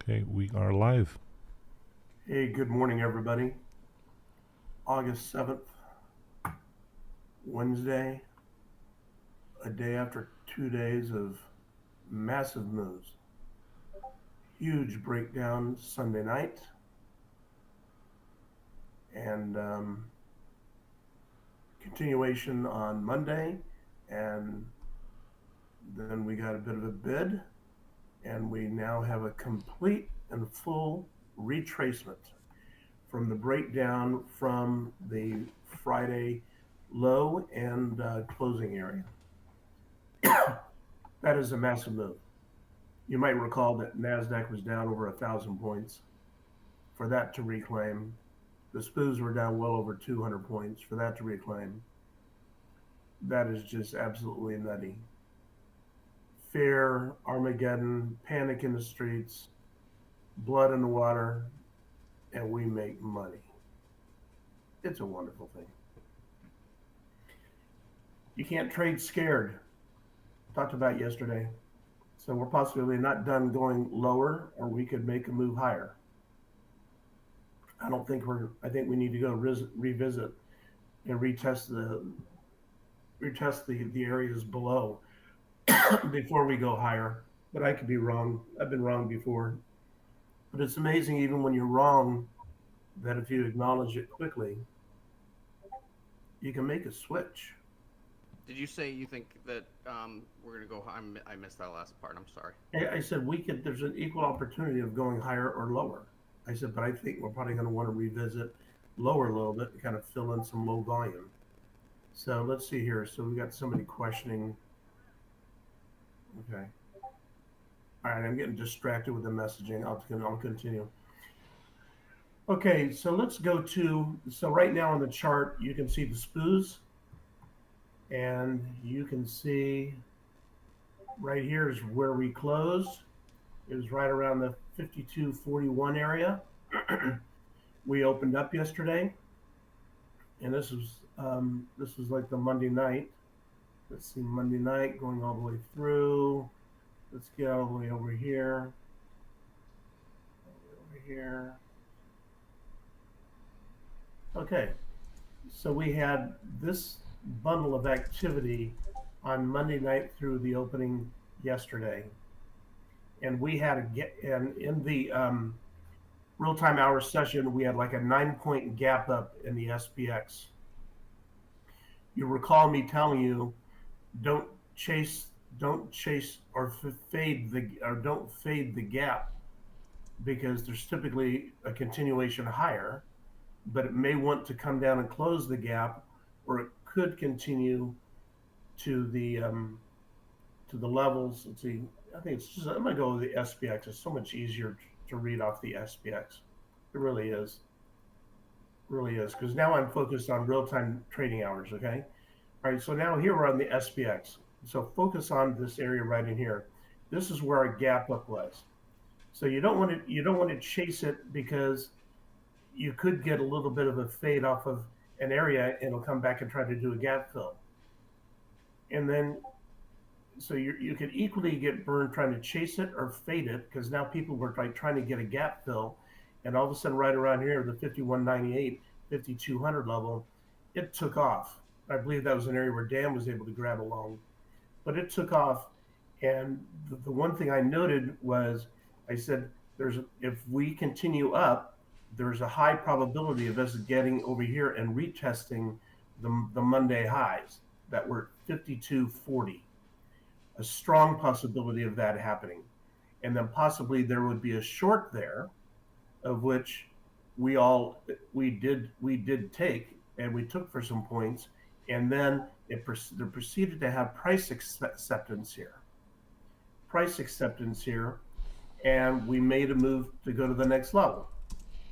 Okay, we are live. Hey, good morning, everybody. August 7th, Wednesday, a day after 2 days of massive moves. Huge breakdown Sunday night, and continuation on Monday, and then we got a bit of a bid, and we now have a complete and full retracement from the breakdown from the Friday low and closing area. That is a massive move. You might recall that Nasdaq was down over 1,000 points. For that to reclaim, the SPOs were down well over 200 points. For that to reclaim, that is just absolutely nutty. Fear, Armageddon, panic in the streets, blood in the water, and we make money. It's a wonderful thing. You can't trade scared. Talked about yesterday. So we're possibly not done going lower, or we could make a move higher. I think we need to go revisit and retest the areas below before we go higher. But I could be wrong. I've been wrong before. But it's amazing, even when you're wrong, that if you acknowledge it quickly, you can make a switch. Did you say you think that we're going to go? I missed that last part. I'm sorry. I said we could. There's an equal opportunity of going higher or lower. I said, but I think we're probably going to want to revisit lower a little bit and kind of fill in some low volume. So let's see here. So we got somebody questioning. Okay. All right, I'm getting distracted with the messaging. I'll continue. Okay, so let's go to, so right now on the chart, you can see the SPOOs, and you can see right here is where we closed. It was right around the 52.41 area. We opened up yesterday, and this was like the Monday night. Let's see, Monday night going all the way through. Let's get all the way over here. Over here. Okay, so we had this bundle of activity on Monday night through the opening yesterday, and we had and in the real-time hour session, we had like a 9-point gap up in the SPX. You recall me telling you, don't chase or don't fade the gap, because there's typically a continuation higher, but it may want to come down and close the gap, or it could continue to the levels. Let's see. I think it's just, I'm gonna go with the SPX. It's so much easier to read off the SPX. It really is. Really is, because now I'm focused on real-time trading hours. Okay. All right. So now here we're on the SPX. So focus on this area right in here. This is where our gap up was. So you don't want to chase it, because you could get a little bit of a fade off of an area, and it'll come back and try to do a gap fill. And then, so you could equally get burned trying to chase it or fade it, because now people were like trying to get a gap fill, and all of a sudden right around here, the 51.98, 5,200 level, it took off. I believe that was an area where Dan was able to grab along, but it took off. And the one thing I noted was, I said, if we continue up, there's a high probability of us getting over here and retesting the Monday highs that were 52.40. A strong possibility of that happening. And then possibly there would be a short there, of which we did take, and we took for some points, and then it proceeded to have price acceptance here. And we made a move to go to the next level.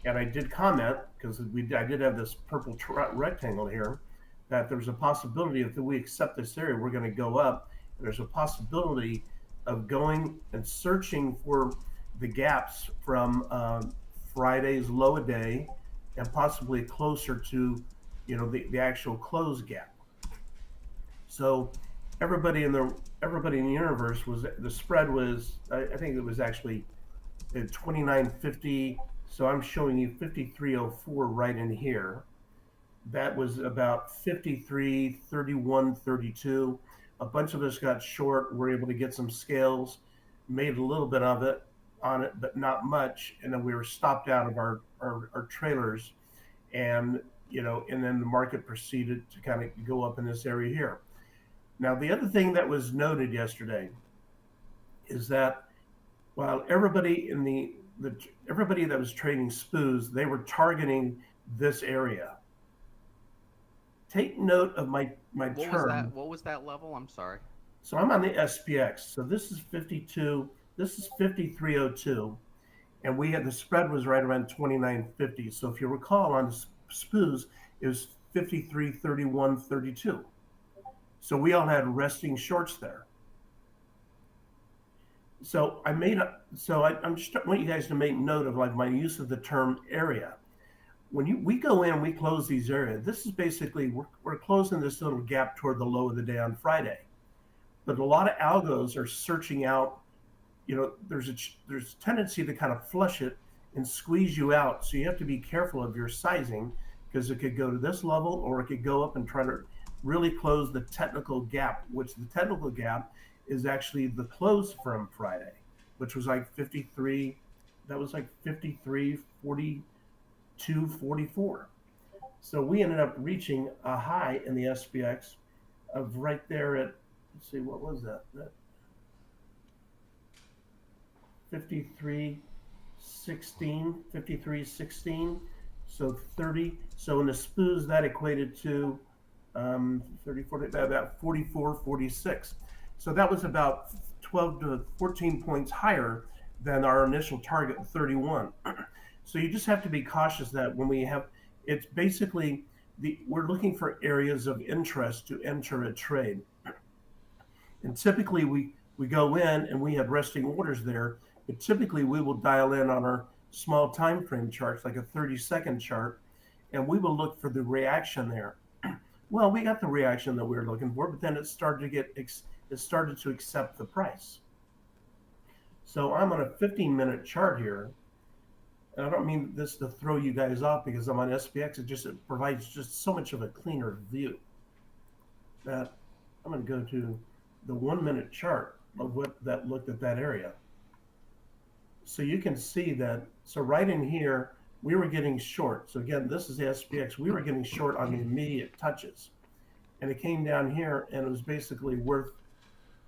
And I did comment, because I did have this purple rectangle here, that there's a possibility if we accept this area, we're going to go up. And there's a possibility of going and searching for the gaps from Friday's low a day, and possibly closer to, the actual close gap. So everybody in the universe was, the spread was, I think it was at 29.50. So I'm showing you 53.04 right in here. That was about 53, 31, 32. A bunch of us got short. We're able to get some scales, made a little bit of it on it, but not much. And then we were stopped out of our trailers. And, and then the market proceeded to kind of go up in this area here. Now, the other thing that was noted yesterday is that while everybody in the everybody that was trading SPOOs, they were targeting this area. Take note of my What was that? term. What was that level? I'm sorry. So I'm on the SPX. So this is 52. This is 53.02, and we had the spread was right around 29.50. So if you recall on SPOOs, it was 53, 31, 32. So we all had resting shorts there. So I made a. So I'm just want you guys to make note of like my use of the term area. When we go in, we close these areas. This is basically we're closing this little gap toward the low of the day on Friday. But a lot of algos are searching out. There's a tendency to kind of flush it and squeeze you out. So you have to be careful of your sizing because it could go to this level or it could go up and try to really close the technical gap, which the technical gap is actually the close from Friday, which was like 53. That was like 53, 42, 44. So we ended up reaching a high in the SPX of right there at, let's see, what was that? That 53.16, 53.16. So 30. So in the SPOOs, that equated to 30, 40, about 44, 46. So that was about 12 to 14 points higher than our initial target of 31. So you just have to be cautious that when we have, it's basically we're looking for areas of interest to enter a trade. And typically we go in and we have resting orders there, but typically we will dial in on our small time frame charts, like a 30-second chart, and we will look for the reaction there. Well, we got the reaction that we were looking for, but then it started to accept the price. So I'm on a 15-minute chart here, and I don't mean this to throw you guys off because I'm on SPX. It provides just so much of a cleaner view that I'm going to go to the 1-minute chart of what that looked at that area. So you can see that. So right in here, we were getting short. So again, this is the SPX. We were getting short on the immediate touches, and it came down here, and it was basically worth,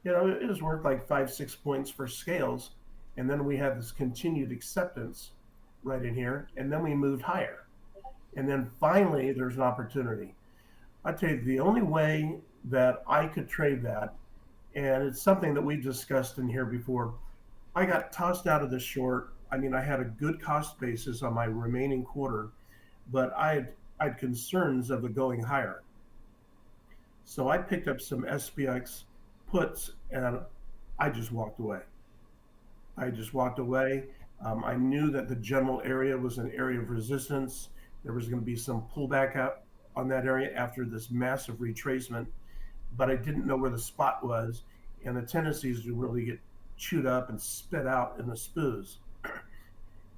it was worth like 5-6 points for scales, and then we had this continued acceptance right in here, and then we moved higher, and then finally there's an opportunity. I tell you, the only way that I could trade that, and it's something that we've discussed in here before. I got tossed out of the short. I mean, I had a good cost basis on my remaining quarter, but I had concerns of it going higher. So I picked up some SPX puts and I just walked away. I just walked away. I knew that the general area was an area of resistance. There was going to be some pullback out on that area after this massive retracement, but I didn't know where the spot was, and the tendency is to really get chewed up and spit out in the SPOOs.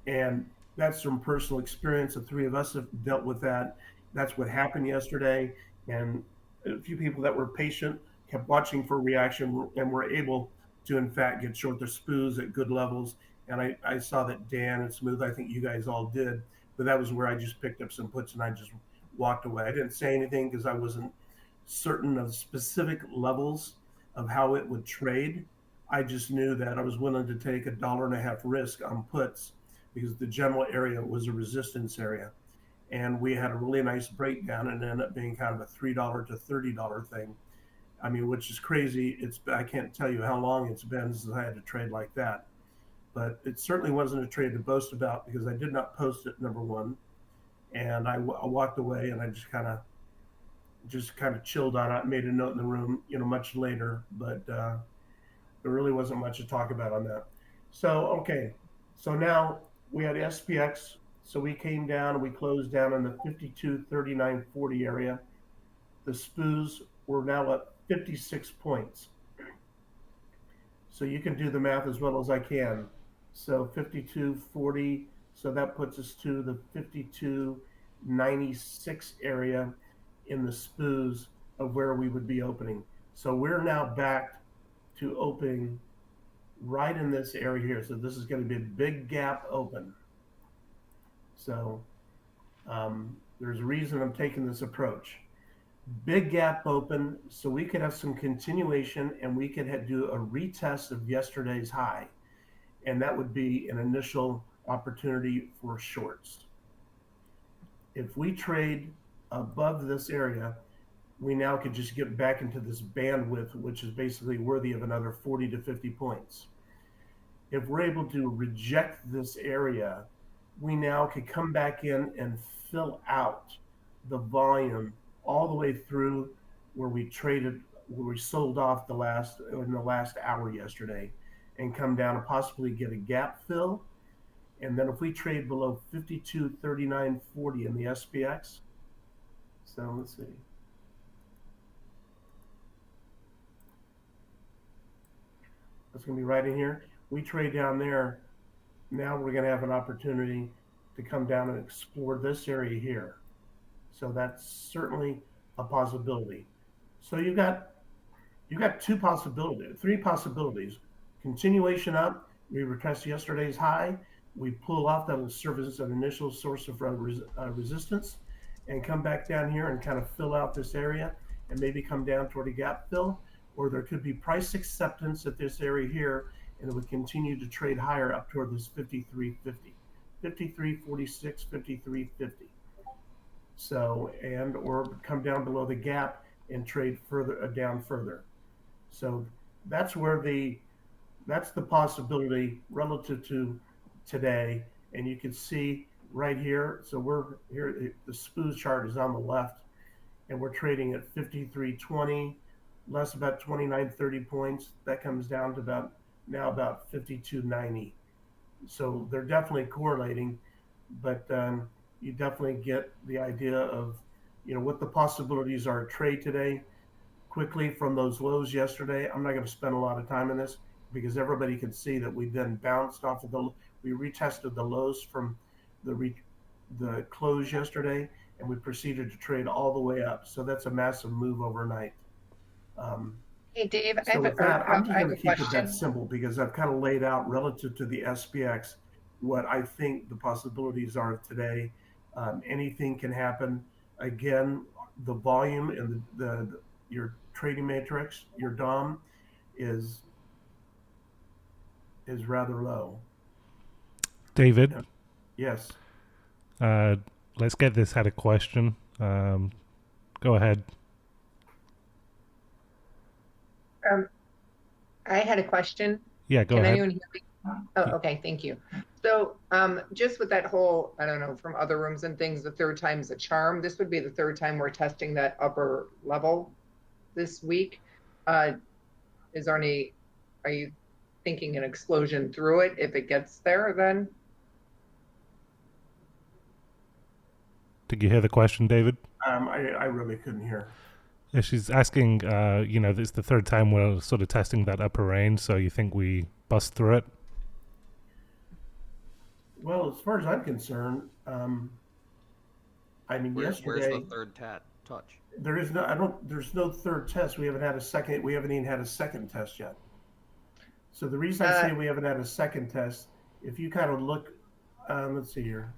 And that's from personal experience. The three of us have dealt with that. That's what happened yesterday. And a few people that were patient kept watching for reaction and were able to, in fact, get short their SPOOs at good levels. And I saw that Dan and Smooth, I think you guys all did. But that was where I just picked up some puts and I just walked away. I didn't say anything because I wasn't certain of specific levels of how it would trade. I just knew that I was willing to take $1.50 risk on puts because the general area was a resistance area. And we had a really nice breakdown and it ended up being kind of a $3 to $30 thing. I mean, which is crazy. I can't tell you how long it's been since I had to trade like that. But it certainly wasn't a trade to boast about because I did not post it, number one. And I walked away and I just kind of chilled on it. I made a note in the room, much later, but there really wasn't much to talk about on that. So, okay. So now we had SPX. So we came down and we closed down in the 52, 39, 40 area. The SPOOs were now at 56 points. So you can do the math as well as I can. So 52.40. So that puts us to the 52.96 area in the SPOOs of where we would be opening. So we're now back to opening right in this area here. So this is going to be a big gap open. So there's a reason I'm taking this approach. Big gap open, so we could have some continuation and we could do a retest of yesterday's high. And that would be an initial opportunity for shorts. If we trade above this area, we now could just get back into this bandwidth, which is basically worthy of another 40 to 50 points. If we're able to reject this area, we now could come back in and fill out the volume all the way through where we traded, where we sold off in the last hour yesterday, and come down and possibly get a gap fill. And then if we trade below 52.39.40 in the SPX, so let's see. That's going to be right in here. We trade down there. Now we're going to have an opportunity to come down and explore this area here. So that's certainly a possibility. So you got three possibilities. Continuation up, we retest yesterday's high, we pull off, that will serve as an initial source of resistance, and come back down here and kind of fill out this area and maybe come down toward a gap fill. Or there could be price acceptance at this area here, and it would continue to trade higher up toward this 53.50, 53.46, 53.50. So, and or come down below the gap and trade further down further. So that's that's the possibility relative to today. And you can see right here. So we're here. The SPOO chart is on the left, and we're trading at 53.20, less about 29.30 points. That comes down to about 52.90. So they're definitely correlating, but you definitely get the idea of what the possibilities are at trade today. Quickly from those lows yesterday, I'm not going to spend a lot of time on this because everybody can see that we then bounced off of we retested the lows from the close yesterday, and we proceeded to trade all the way up. So that's a massive move overnight. Um, Hey, Dave, I so have a, with that, I'm just I going have to a keep it that question. simple because I've kind of laid out relative to the SPX what I think the possibilities are today. Anything can happen. Again, the volume and your trading matrix, your DOM is rather low. David, Yes. uh, let's get this had a question. Go ahead. Um, I had a question. Yeah, go Can ahead. anyone hear me? Oh, okay, thank you. So, just with that whole, I don't know, from other rooms and things, the third time's a charm. This would be the third time we're testing that upper level this week. Uh, is there any, are you thinking an explosion through it if it gets there then? Did you hear the question, David? I really couldn't hear. Yeah, she's asking, this is the third time we're sort of testing that upper range, so you think we bust through it? Well, as far as I'm concerned, I mean, Where's the yesterday third touch? there is no, I don't, there's no third test. We haven't had a second. We haven't even had a second test yet. So the reason I Uh, say we haven't had a second test, if you kind of look, let's see here.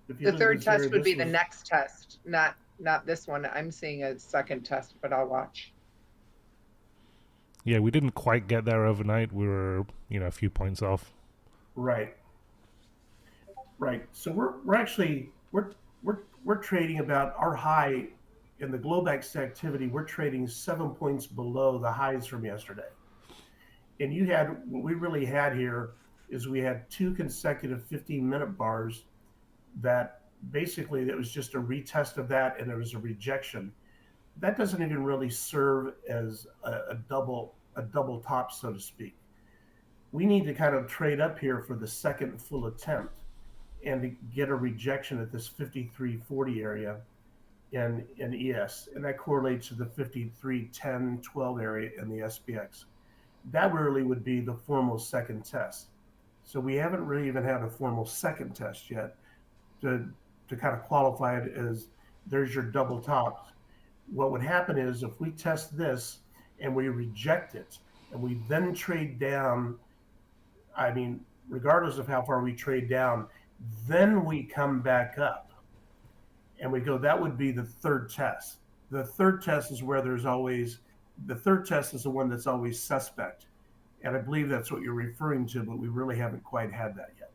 If you the look at third this area, test would this be the was next test, not this one. I'm seeing a second test, but I'll watch. Yeah, we didn't quite get there overnight. We were, a few points off. right, right. So we're actually we're trading about our high in the Globex activity. We're trading 7 points below the highs from yesterday. And what we really had here is we had two consecutive 15-minute bars that basically it was just a retest of that and there was a rejection. That doesn't even really serve as a double top, so to speak. We need to kind of trade up here for the second full attempt and to get a rejection at this 53.40 area in ES, and that correlates to the 53.10.12 area in the SPX. That really would be the formal second test. So we haven't really even had a formal second test yet to kind of qualify it as there's your double tops. What would happen is if we test this and we reject it and we then trade down, I mean, regardless of how far we trade down, then we come back up and we go, that would be the third test. The third test is where there's always, the third test is the one that's always suspect. And I believe that's what you're referring to, but we really haven't quite had that yet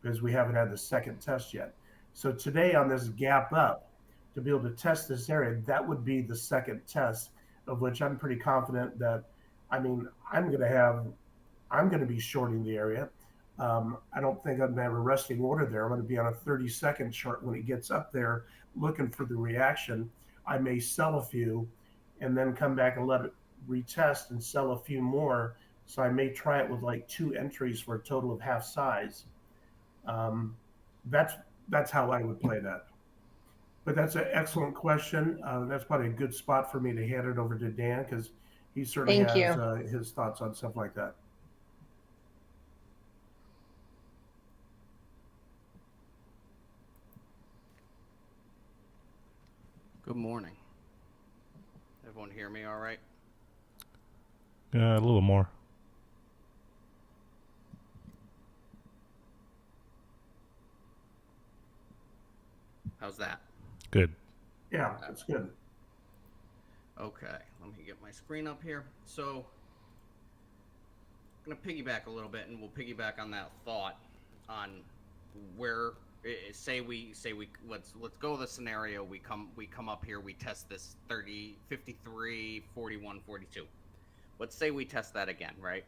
because we haven't had the second test yet. So today on this gap up, to be able to test this area, that would be the second test, of which I'm pretty confident that, I mean, I'm going to be shorting the area. I don't think I'm going to have a resting order there. I'm going to be on a 30-second chart when it gets up there, looking for the reaction. I may sell a few, and then come back and let it retest and sell a few more. So I may try it with like 2 entries for a total of half size. That's how I would play that. But that's an excellent question. That's probably a good spot for me to hand it over to Dan because he certainly Thank has you. his thoughts on stuff like that. Good morning. Everyone hear me all right? A little more. How's that? Good. Yeah, that's good. Okay, let me get my screen up here. So, I'm gonna piggyback a little bit, and we'll piggyback on that thought on where say we let's go with the scenario. We come up here, we test this 30, 53, 41, 42. Let's say we test that again, right?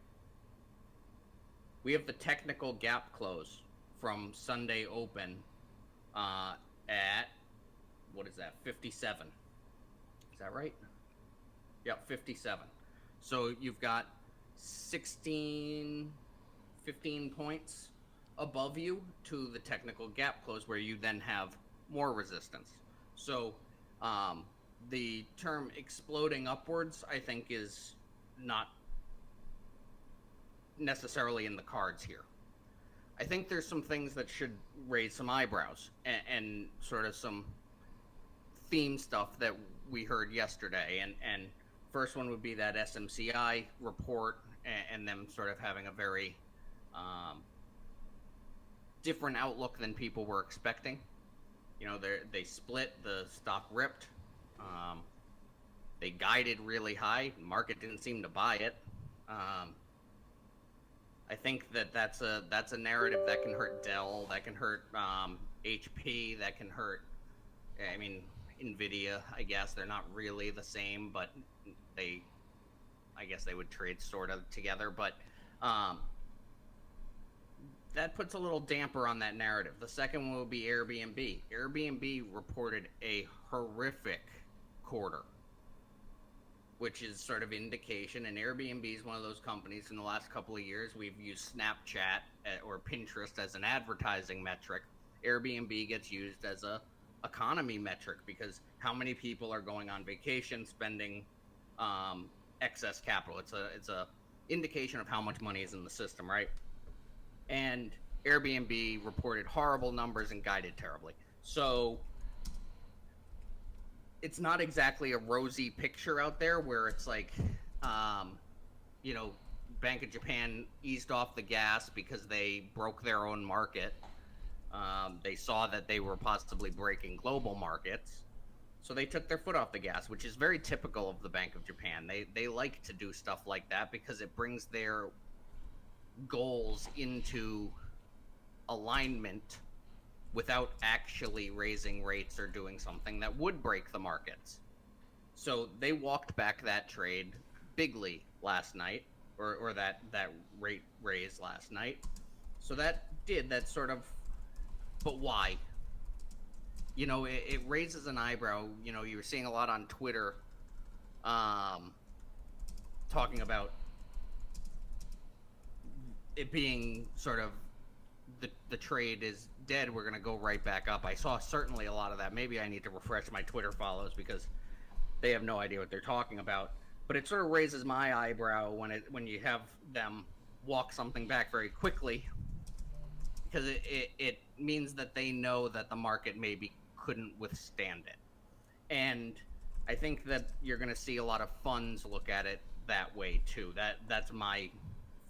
We have the technical gap close from Sunday open at, what is that, 57. Is that right? Yep, 57. So you've got 16, 15 points above you to the technical gap close, where you then have more resistance. So the term exploding upwards, I think, is not necessarily in the cards here. I think there's some things that should raise some eyebrows and sort of some theme stuff that we heard yesterday. And first one would be that SMCI report and them sort of having a very different outlook than people were expecting. You know, they split, the stock ripped. They guided really high. The market didn't seem to buy it. I think that's a narrative that can hurt Dell, that can hurt HP, that can hurt. I mean, Nvidia. I guess they're not really the same, but I guess they would trade sort of together. But that puts a little damper on that narrative. The second one would be Airbnb. Airbnb reported a horrific quarter, which is sort of indication. And Airbnb is one of those companies in the last couple of years we've used Snapchat or Pinterest as an advertising metric. Airbnb gets used as a economy metric because how many people are going on vacation spending excess capital. It's a indication of how much money is in the system, right? And Airbnb reported horrible numbers and guided terribly. So it's not exactly a rosy picture out there where it's like, you know, Bank of Japan eased off the gas because they broke their own market. They saw that they were possibly breaking global markets. So they took their foot off the gas, which is very typical of the Bank of Japan. They like to do stuff like that because it brings their goals into alignment without actually raising rates or doing something that would break the markets. So they walked back that trade bigly last night, or that rate raise last night. So that sort of, but why? You know, it raises an eyebrow. You know, you were seeing a lot on Twitter talking about it being sort of the trade is dead, we're going to go right back up. I saw certainly a lot of that. Maybe I need to refresh my Twitter follows because they have no idea what they're talking about. But it sort of raises my eyebrow when you have them walk something back very quickly because it means that they know that the market maybe couldn't withstand it. And I think that you're going to see a lot of funds look at it that way too. That's my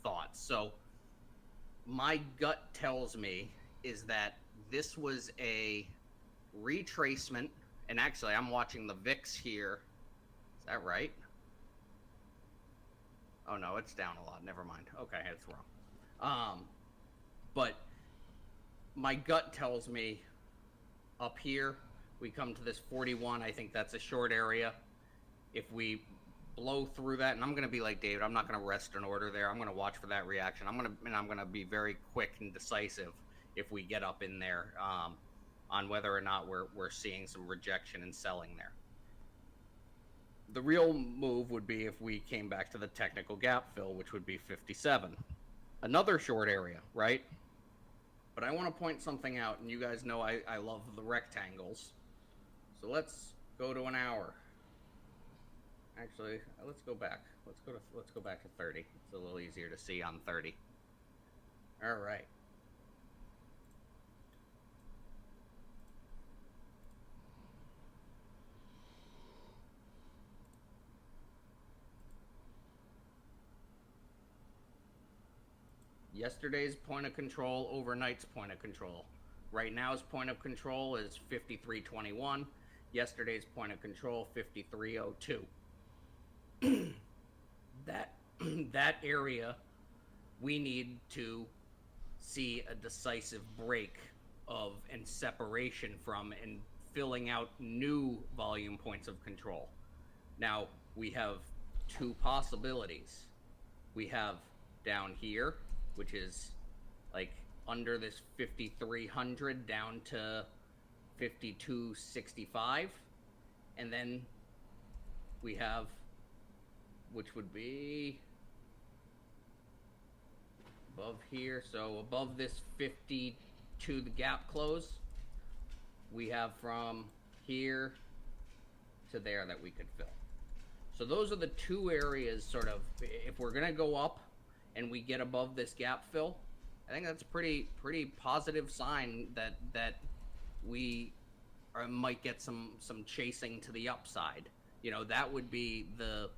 thoughts. So my gut tells me is that this was a retracement, and actually I'm watching the VIX here. Is that right? Oh no, it's down a lot. Never mind. Okay, it's wrong. But my gut tells me up here we come to this 41. I think that's a short area. If we blow through that, and I'm going to be like David, I'm not going to rest an order there. I'm going to watch for that reaction. I'm going to be very quick and decisive if we get up in there on whether or not we're seeing some rejection and selling there. The real move would be if we came back to the technical gap fill, which would be 57. Another short area, right? But I want to point something out, and you guys know I love the rectangles. So let's go to an hour. Actually, let's go back. Let's go back to 30. It's a little easier to see on 30. All right. Yesterday's point of control, overnight's point of control. Right now's point of control is 53.21. Yesterday's point of control, 53.02. that area we need to see a decisive break of and separation from and filling out new volume points of control. Now we have two possibilities. We have down here, which is like under this 5300 down to 5265, and then we have, which would be above here, so above this 52, the gap close, we have from here to there that we could fill. So those are the two areas, sort of, if we're going to go up and we get above this gap fill, I think that's a pretty positive sign that we might get some chasing to the upside. You know, that would be the,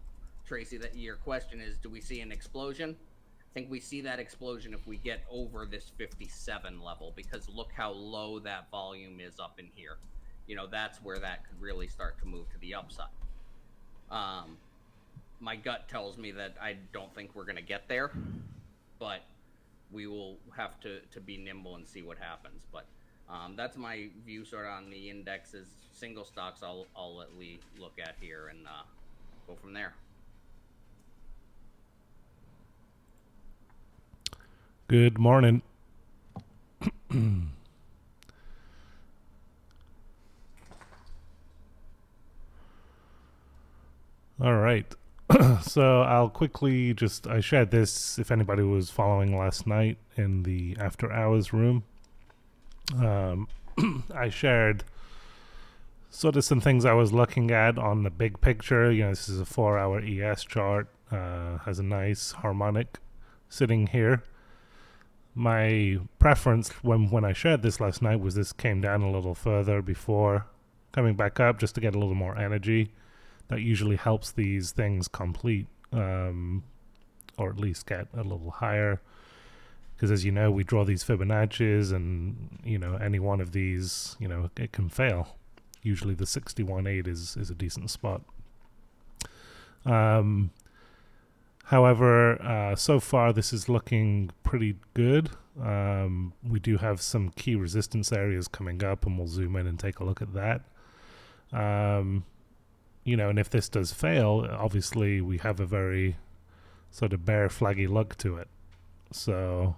Tracy, that your question is, do we see an explosion? I think we see that explosion if we get over this 57 level, because look how low that volume is up in here. You know, that's where that could really start to move to the upside. My gut tells me that I don't think we're going to get there, but we will have to be nimble and see what happens. But that's my view sort of on the indexes. Single stocks I'll let Lee look at here and go from there. Good morning. All right. So I'll quickly I shared this if anybody was following last night in the after hours room. I shared sort of some things I was looking at on the big picture. You know, this is a 4-hour ES chart, has a nice harmonic sitting here. My preference when I shared this last night was this came down a little further before coming back up, just to get a little more energy. That usually helps these things complete, or at least get a little higher. Because as you know, we draw these Fibonacci's, and you know, any one of these, you know, it can fail. Usually the 61.8 is a decent spot. However, so far this is looking pretty good. We do have some key resistance areas coming up, and we'll zoom in and take a look at that. You know, and if this does fail, obviously we have a very sort of bear flaggy look to it. So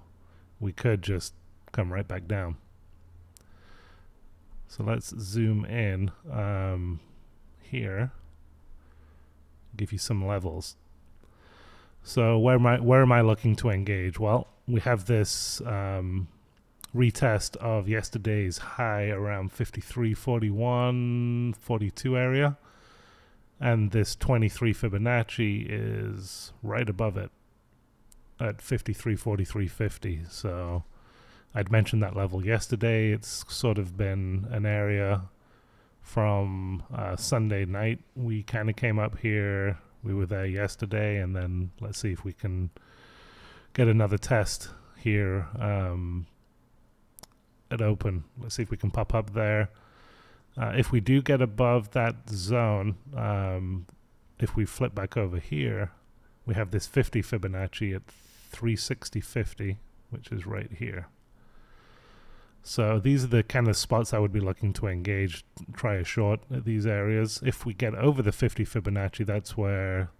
we could just come right back down. So let's zoom in here, give you some levels. So where am I looking to engage? Well, we have this retest of yesterday's high around 53.41, 42 area. And this 23 Fibonacci is right above it at 53.43.50. So I'd mentioned that level yesterday. It's sort of been an area from Sunday night. We kind of came up here. We were there yesterday, and then let's see if we can get another test here at open. Let's see if we can pop up there. If we do get above that zone, if we flip back over here, we have this 50 Fibonacci at 360.50, which is right here. So these are the kind of spots I would be looking to engage, try a short at these areas. If we get over the 50 Fibonacci, that's where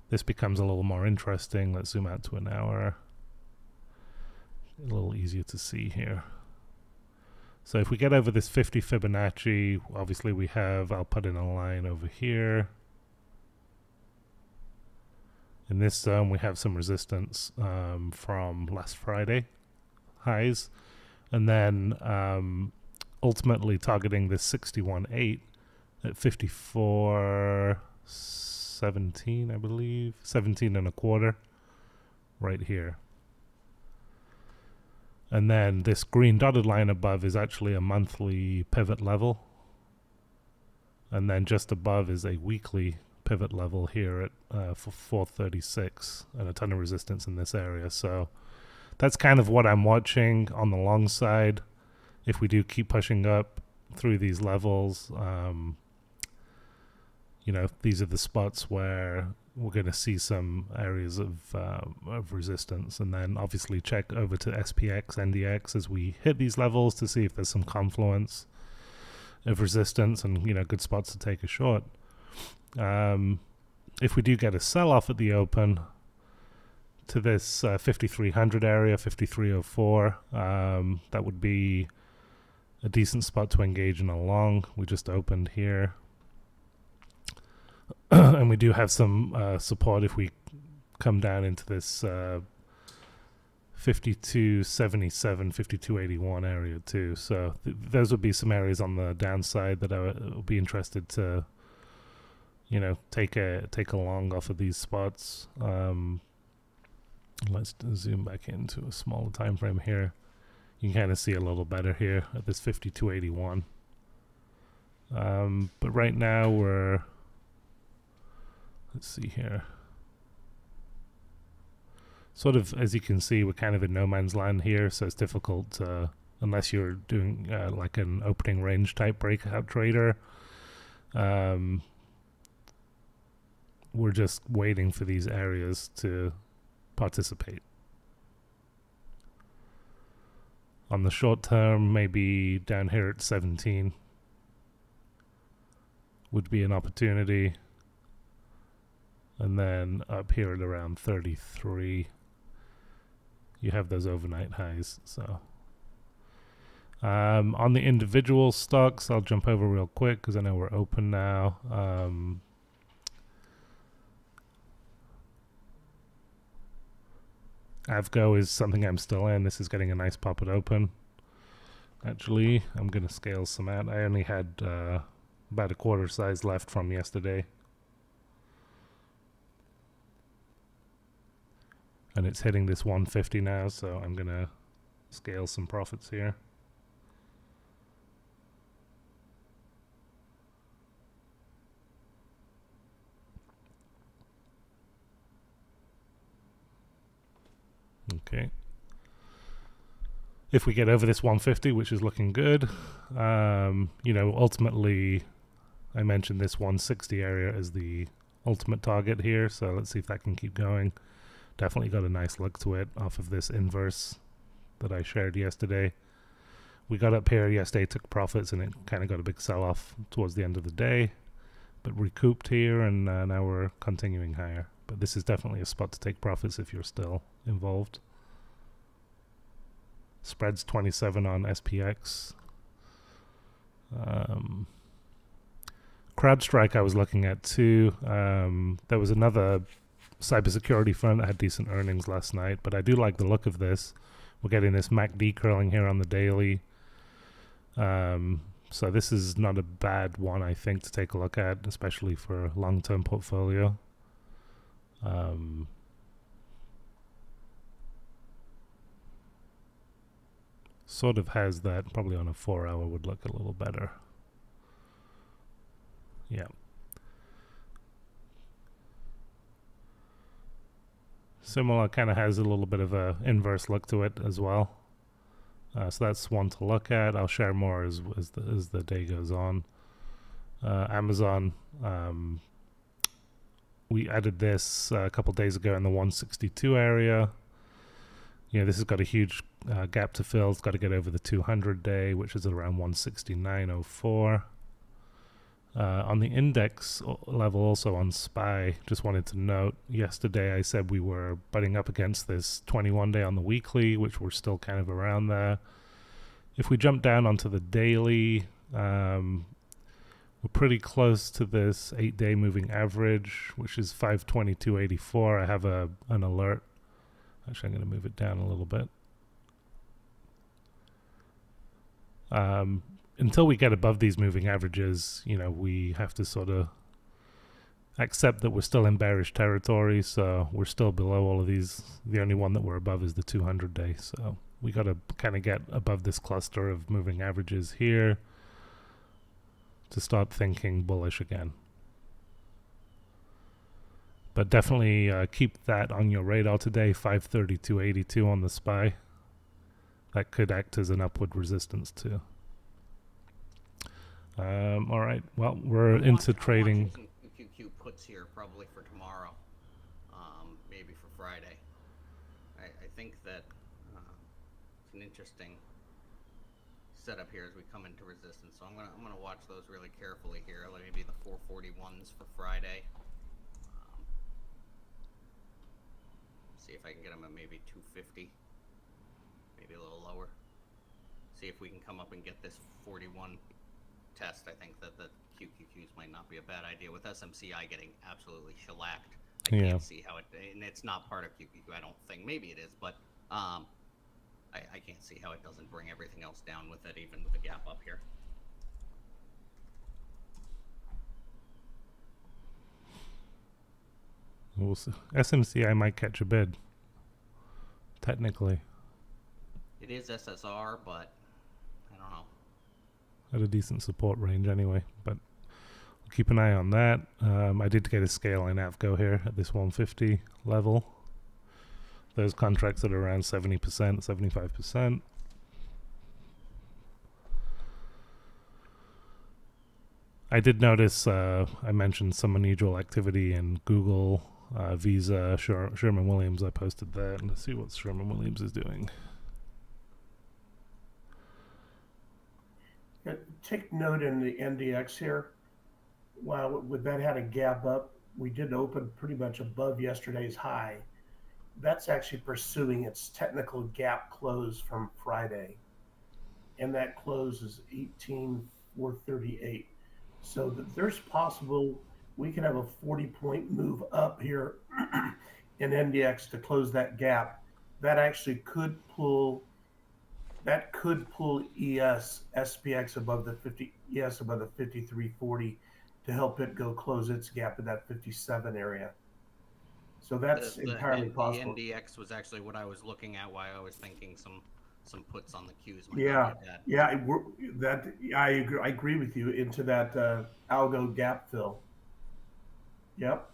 this becomes a little more interesting. Let's zoom out to an hour. A little easier to see here. So if we get over this 50 Fibonacci, obviously we have, I'll put in a line over here. In this zone, we have some resistance from last Friday highs. And then ultimately targeting this 61.8 at 54.17, I believe, 17 and a quarter, right here. And then this green dotted line above is actually a monthly pivot level. And then just above is a weekly pivot level here at for 436 and a ton of resistance in this area. So that's kind of what I'm watching on the long side. If we do keep pushing up through these levels, you know, these are the spots where we're going to see some areas of resistance, and then obviously check over to SPX, NDX as we hit these levels to see if there's some confluence of resistance and, you know, good spots to take a short. If we do get a sell-off at the open to this 5300 area, 5304, that would be a decent spot to engage in a long. We just opened here. And we do have some support if we come down into this 5277, 5281 area too. So those would be some areas on the downside that I would be interested to, you know, take a long off of these spots. Let's zoom back into a smaller time frame here. You can kind of see a little better here at this 5281. But right now we're, let's see here. Sort of, as you can see, we're kind of in no man's land here, so it's difficult unless you're doing like an opening range type breakout trader. We're just waiting for these areas to participate. On the short term, maybe down here at 17 would be an opportunity. And then up here at around 33, you have those overnight highs. So on the individual stocks, I'll jump over real quick because I know we're open now. Avgo is something I'm still in. This is getting a nice pop at open. Actually, I'm going to scale some out. I only had about a quarter size left from yesterday. And it's hitting this 150 now, so I'm going to scale some profits here. Okay. If we get over this 150, which is looking good, you know, ultimately, I mentioned this 160 area as the ultimate target here, so let's see if that can keep going. Definitely got a nice look to it off of this inverse that I shared yesterday. We got up here yesterday, took profits, and it kind of got a big sell-off towards the end of the day, but recouped here, and now we're continuing higher. But this is definitely a spot to take profits if you're still involved. Spreads 27 on SPX. CrowdStrike I was looking at too. There was another cybersecurity firm that had decent earnings last night, but I do like the look of this. We're getting this MACD curling here on the daily. So this is not a bad one, I think, to take a look at, especially for a long-term portfolio. sort of has that. Probably on a 4-hour would look a little better. Yeah. Similar, kind of has a little bit of a inverse look to it as well. So that's one to look at. I'll share more as the day goes on. Amazon, we added this a couple days ago in the 162 area. This has got a huge gap to fill. It's got to get over the 200 day, which is around 169.04. On the index level, also on SPY, just wanted to note, yesterday I said we were butting up against this 21 day on the weekly, which we're still kind of around there. If we jump down onto the daily, we're pretty close to this 8-day moving average, which is 522.84. I have an alert. Actually, I'm going to move it down a little bit. Until we get above these moving averages, we have to sort of accept that we're still in bearish territory, so we're still below all of these. The only one that we're above is the 200 day, so we got to kind of get above this cluster of moving averages here to start thinking bullish again. But definitely keep that on your radar today, 532.82 on the SPY. That could act as an upward resistance too. All right, well, we're into trading. Some QQQ puts here probably for tomorrow, maybe for Friday. I think that it's an interesting setup here as we come into resistance. So I'm gonna watch those really carefully here. Maybe the 441s for Friday. See if I can get them at maybe 250, maybe a little lower. See if we can come up and get this 41 test. I think that the QQQs might not be a bad idea with SMCI getting absolutely shellacked. I can't see how it, and it's not part of QQQ, I don't think. Maybe it is, but I can't see how it doesn't bring everything else down with it, even with the gap up here. We'll see. SMCI might catch a bid, technically. It is SSR, but I don't know. At a decent support range anyway, but we'll keep an eye on that. I did get a scale in AVGO here at this 150 level. Those contracts are around 70%, 75%. I did notice I mentioned some unusual activity in Google, Visa, Sherman-Williams. I posted that. Let's see what Sherman-Williams is doing. Take note in the NDX here. While that had a gap up, we did open pretty much above yesterday's high. That's actually pursuing its technical gap close from Friday. And that close is 18,438. So there's possible we can have a 40-point move up here in NDX to close that gap. That actually could pull SPX above the 5340 to help it go close its gap in that 57 area. So that's entirely possible. The NDX was actually what I was looking at, why I was thinking some puts on the Qs. I agree with you into that algo gap fill. Yep.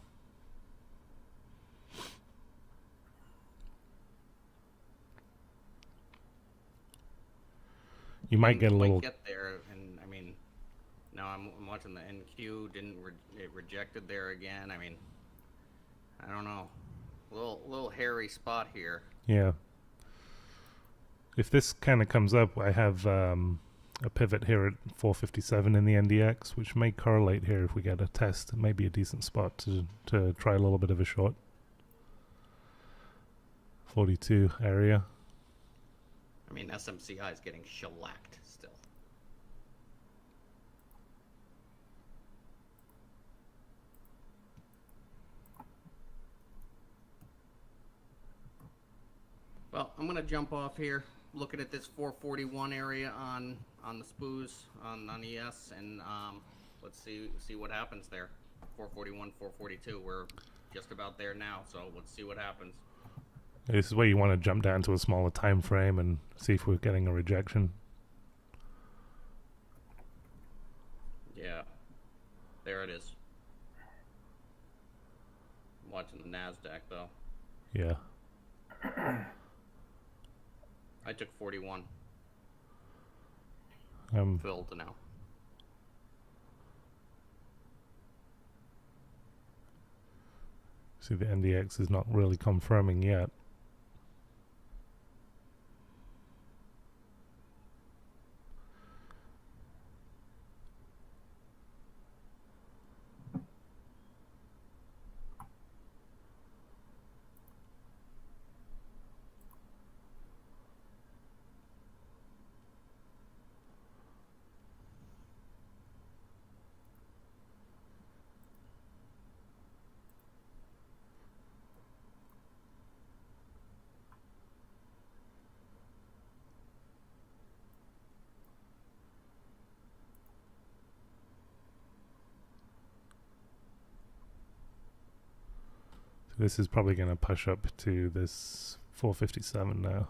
You might get a little. Get there, and I mean, now I'm watching the NQ. It rejected there again? I mean, I don't know. Little hairy spot here. Yeah. If this kind of comes up, I have a pivot here at 457 in the NDX, which may correlate here if we get a test. It may be a decent spot to try a little bit of a short. 42 area. I mean, SMCI is getting shellacked still. Well, I'm going to jump off here, looking at this 441 area on the SPOOs, on ES, and let's see what happens there. 441, 442, we're just about there now, so let's see what happens. This is where you want to jump down to a smaller time frame and see if we're getting a rejection. Yeah. There it is. I'm watching the NASDAQ, though. Yeah. I took 41. Um, Filled now. see, the NDX is not really confirming yet. This is probably going to push up to this 457 now.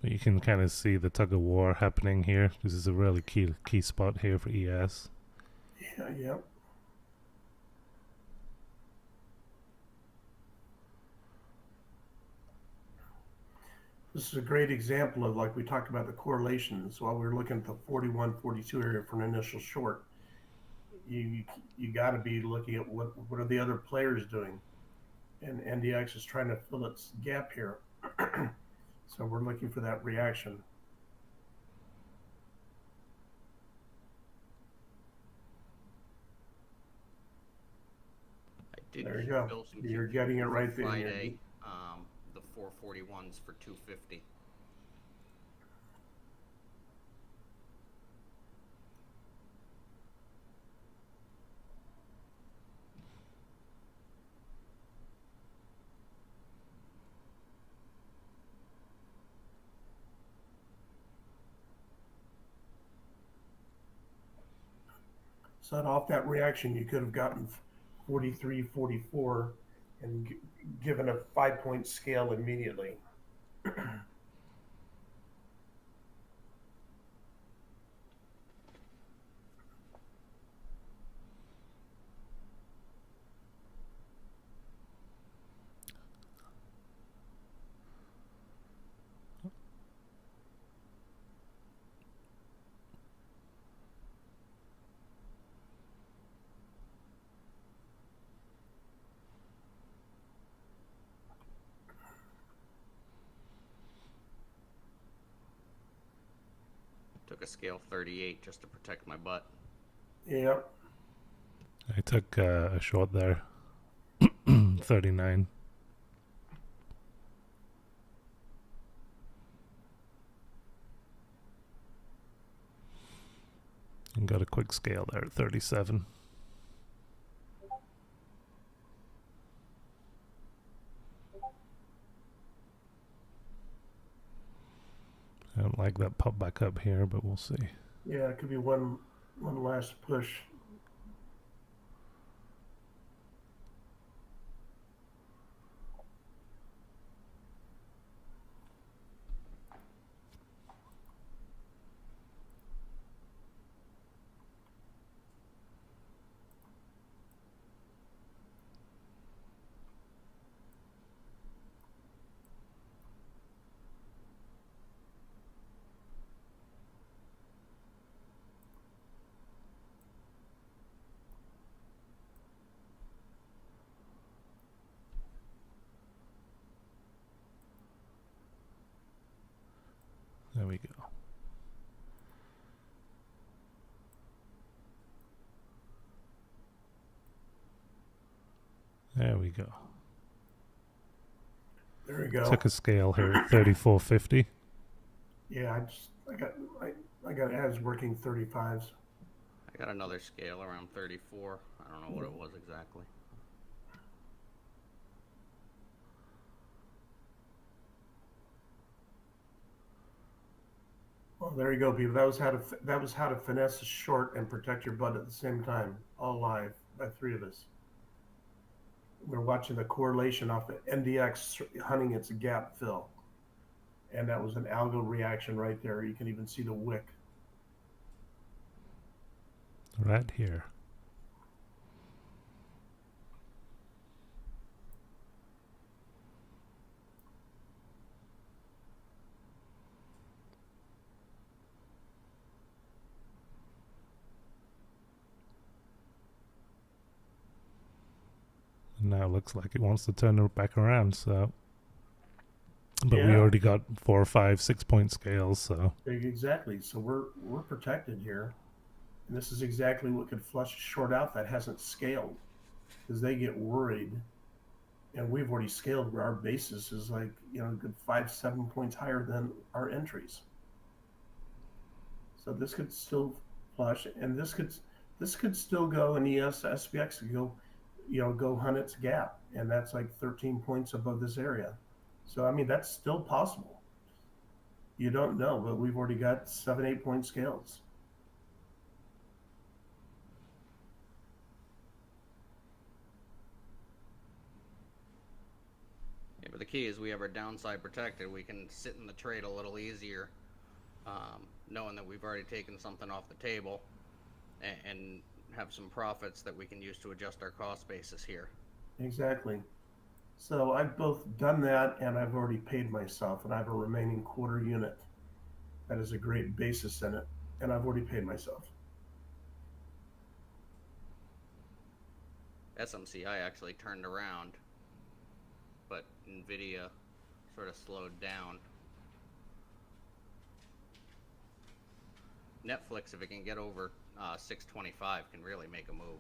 But you can kind of see the tug of war happening here. This is a really key spot here for ES. Yeah, yeah. This is a great example of, like we talked about, the correlations while we were looking at the 41, 42 area for an initial short. You got to be looking at what are the other players doing, and NDX is trying to fill its gap here. So we're looking for that reaction. I did There you go. fill some You're QQQ getting it for right there. Friday. The 441s for 250. So off that reaction, you could have gotten 43, 44, and given a 5-point scale immediately. Took a scale 38 just to protect my butt. Yeah. I took a short there. 39. And got a quick scale there at 37. I don't like that pop back up here, but we'll see. Yeah, it could be one last push. There we go. There we go. There we go. Took a scale here at 3450. Yeah, I got ads working 35s. I got another scale around 34. I don't know what it was exactly. Well, Well, there you go, people. That was how to finesse a short and protect your butt at the same time, all live by three of us. We're watching the correlation off the NDX hunting its gap fill, and that was an algo reaction right there. You can even see the wick. Right here. Now it looks like it wants to turn it back around, so. But we Yeah. already got 4, 5, 6 point scales, so. Exactly. So we're protected here, and this is exactly what could flush a short out that hasn't scaled, because they get worried, and we've already scaled where our basis is like a good 5, 7 points higher than our entries. So this could still flush, and this could still go, and ES SPX could go hunt its gap, and that's like 13 points above this area. So I mean that's still possible. You don't know, but we've already got 7, 8 point scales. Yeah, but the key is we have our downside protected. We can sit in the trade a little easier, knowing that we've already taken something off the table, and have some profits that we can use to adjust our cost basis here. Exactly. So I've both done that, and I've already paid myself, and I have a remaining quarter unit that has a great basis in it, and I've already paid myself. SMCI actually turned around, but Nvidia sort of slowed down. Netflix, if it can get over 625, can really make a move.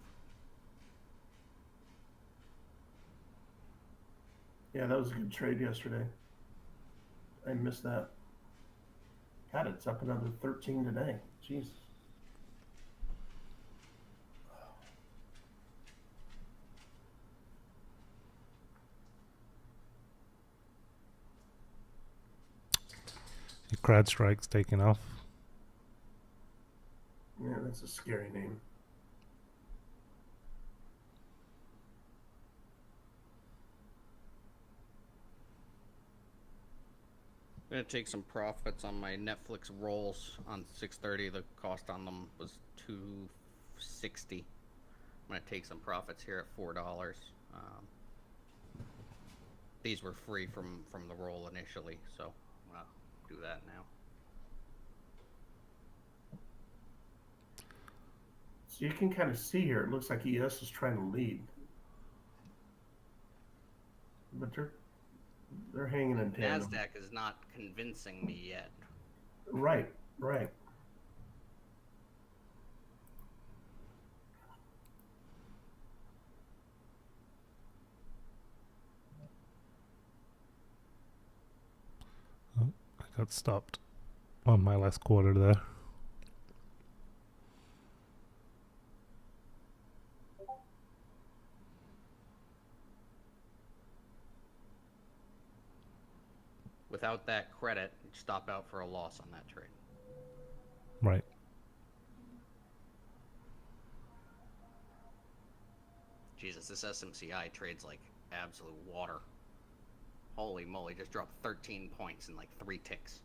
Yeah, that was a good trade yesterday. I missed that. God, it's up another 13 today. Jeez. Your CrowdStrike's taking off. Yeah, that's a scary name. I'm gonna take some profits on my Netflix rolls on 630. The cost on them was $2.60. I'm gonna take some profits here at $4. These were free from the roll initially, so I'm gonna do that now. So you can kind of see here, it looks like ES is trying to lead. But they're hanging in tandem. NASDAQ is not convincing me yet. Right, right. Oh, I got stopped on my last quarter there. Without that credit, stop out for a loss on that trade. Right. Jesus, this SMCI trades like absolute water. Holy moly, just dropped 13 points in like 3 ticks.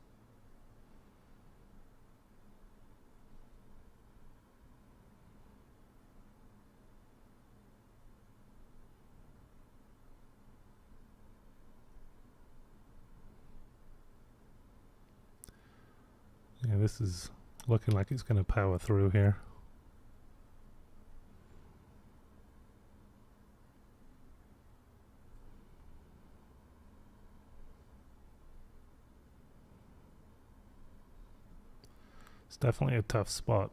Yeah, this is looking like it's going to power through here. It's definitely a tough spot.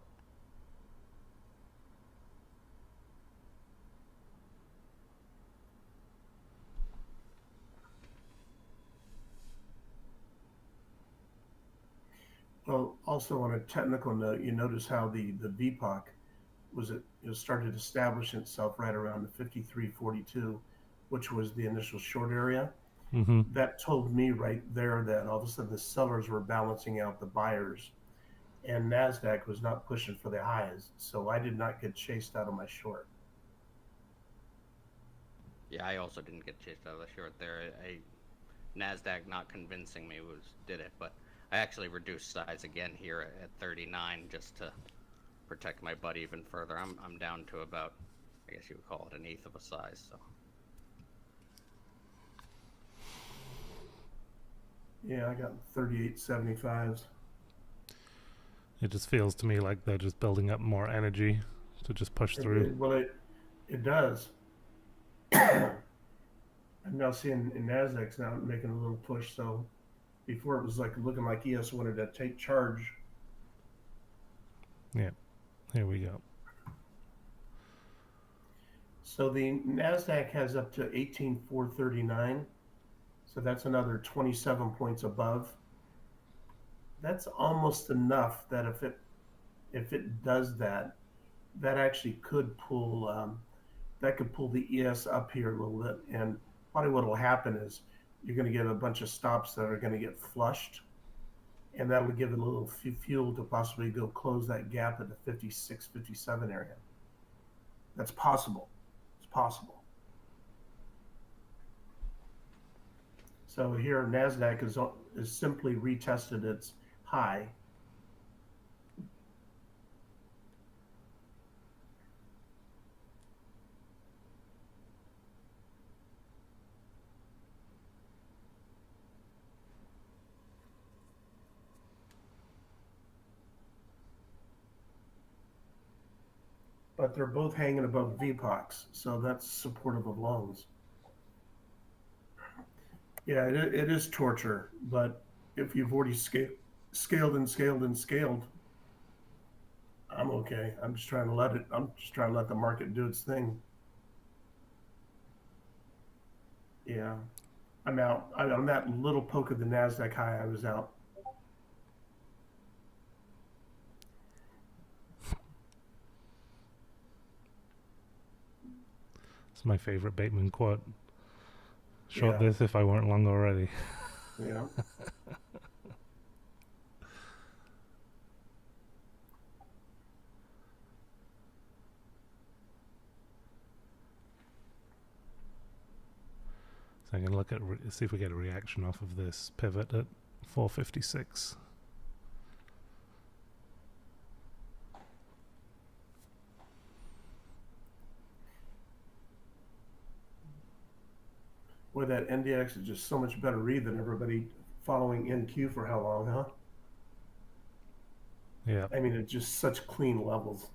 Well, also on a technical note, you notice how the VPOC started establishing itself right around the 53.42, which was the initial short area. Mm-hmm. That told me right there that all of a sudden the sellers were balancing out the buyers, and Nasdaq was not pushing for the highs, so I did not get chased out of my short. Yeah, I also didn't get chased out of the short there. Nasdaq not convincing me did it, but I actually reduced size again here at 39 just to protect my butt even further. I'm down to about, I guess you would call it an eighth of a size. So Yeah, I got 38.75s. It just feels to me like they're just building up more energy to just push through. It does. I'm now seeing in Nasdaq's now making a little push. So before it was like looking like ES wanted to take charge. Yeah, here we go. So the Nasdaq has up to 18,439. So that's another 27 points above. That's almost enough that if it does that, that actually could pull that could pull the ES up here a little bit. And probably what will happen is you're going to get a bunch of stops that are going to get flushed, and that'll give it a little fuel to possibly go close that gap at the 56, 57 area. That's possible. It's possible. So here, Nasdaq is simply retested its high. But they're both hanging above VPOX, so that's supportive of loans. Yeah, it is torture, but if you've already scaled and scaled and scaled, I'm okay. I'm just trying to let the market do its thing. Yeah, I'm out. On that little poke of the Nasdaq high, I was out. It's my favorite Bateman quote. Short Yeah. this if I weren't long already. Yeah. So I'm going to see if we get a reaction off of this pivot at 456. Boy, that NDX is just so much better read than everybody following NQ for how long, huh? Yeah. I mean, it's just such clean levels.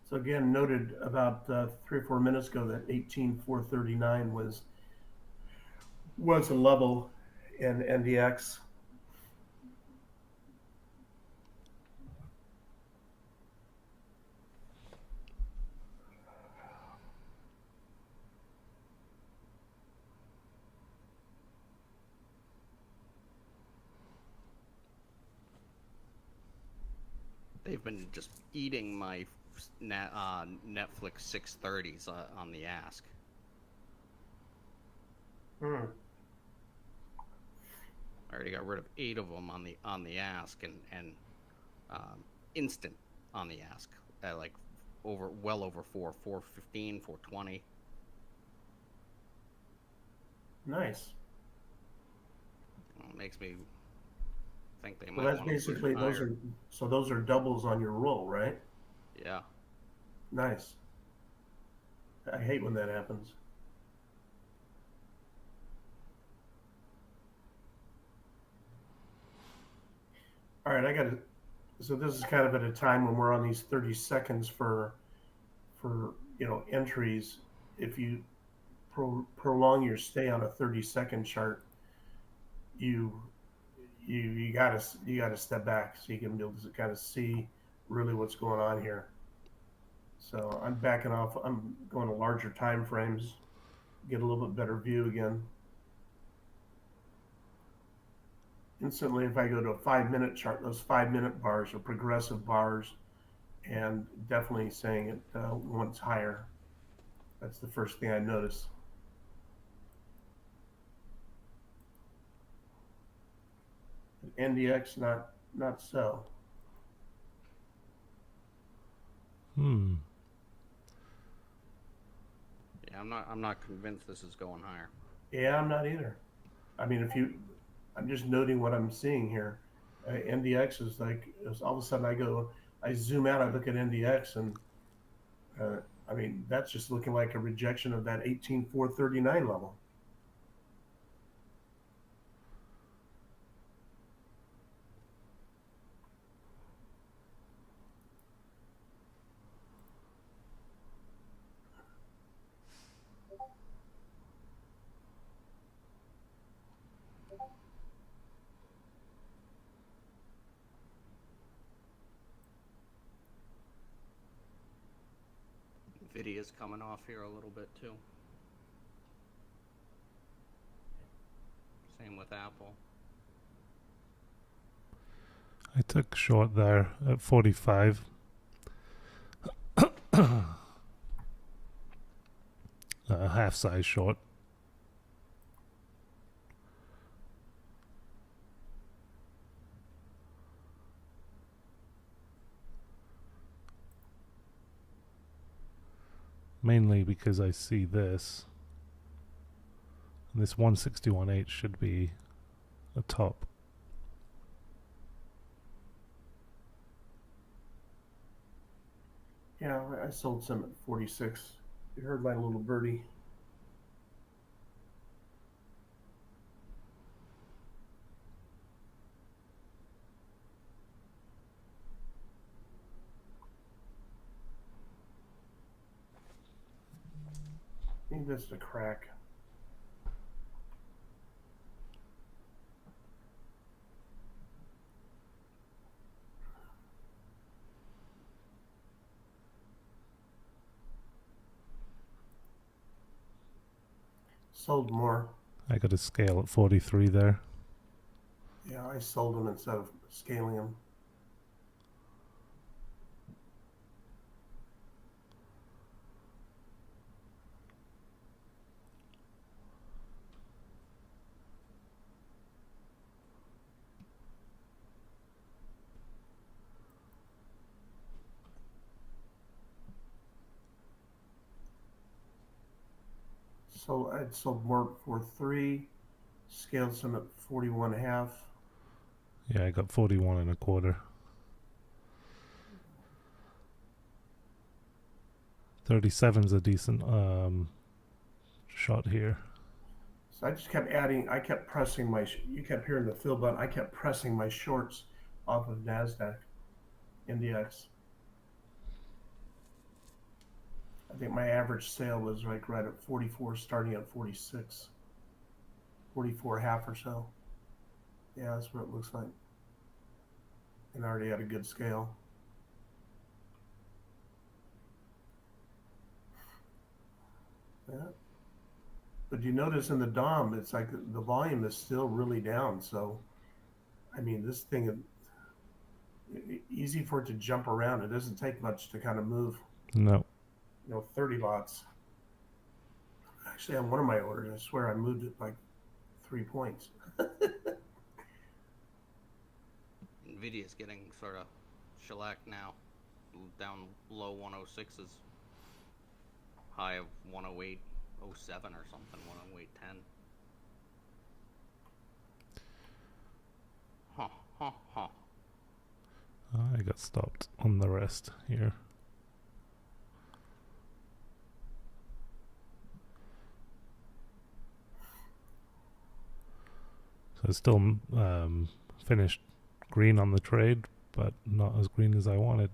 So again, noted about 3 or 4 minutes ago that 18,439 was a level in NDX. they've been just eating my Netflix 630s on the ask. Hmm. I already got rid of 8 of them on the ask and instant on the ask at like well over 415, 420. Nice. It makes me think they So might that's want to push basically higher. those are doubles on your roll, right? Yeah. Nice. I hate when that happens. All right, so this is kind of at a time when we're on these 30 seconds for entries. If you prolong your stay on a 30-second chart, you gotta step back so you can be able to kind of see really what's going on here. So I'm backing off. I'm going to larger time frames, get a little bit better view again. instantly, if I go to a 5 minute chart, those 5 minute bars are progressive bars, and definitely saying it wants higher. That's the first thing I notice. NDX, not so. Hmm. Yeah, I'm not convinced this is going higher. Yeah, I'm not either. I mean, I'm just noting what I'm seeing here. NDX is like, all of a sudden I zoom out, I look at NDX, and uh, I mean, that's just looking like a rejection of that 18,439 level. Nvidia's coming off here a little bit too. Same with Apple. I took short there at 45. Half size short. Mainly because I see this. This 161.8 should be a top. Yeah, I sold some at 46. You heard my little birdie. I think this is a crack. Sold more. I got a scale at 43 there. Yeah, I sold them instead of scaling them. So I'd sold more for 3, scaled some at 41.5. Yeah, I got 41.25. 37's a decent shot here. So I just kept adding, I kept pressing you kept hearing the fill button, I kept pressing my shorts off of NASDAQ NDX. I think my average sale was like right at 44, starting at 46. 44 half or so. Yeah, that's what it looks like. And I already had a good scale. Yeah. But you notice in the DOM, it's like the volume is still really down. So, I mean, this thing, easy for it to jump around. It doesn't take much to kind of move. No. 30 lots. Actually, on one of my orders, I swear I moved it like 3 points. Nvidia's getting sort of shellacked now. Down low 106s. High of 108.07 or something, 108.10. Huh. I got stopped on the rest here. So I still finished green on the trade, but not as green as I wanted.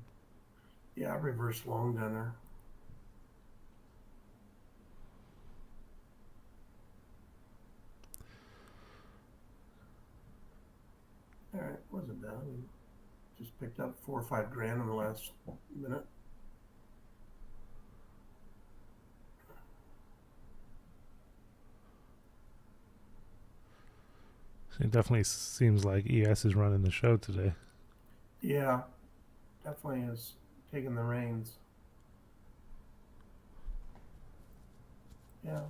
Yeah, I reversed long down there. All right, wasn't bad. We just picked up 4 or 5 grand in the last minute. It definitely seems like ES is running the show today. Yeah, definitely is taking the reins. Yeah,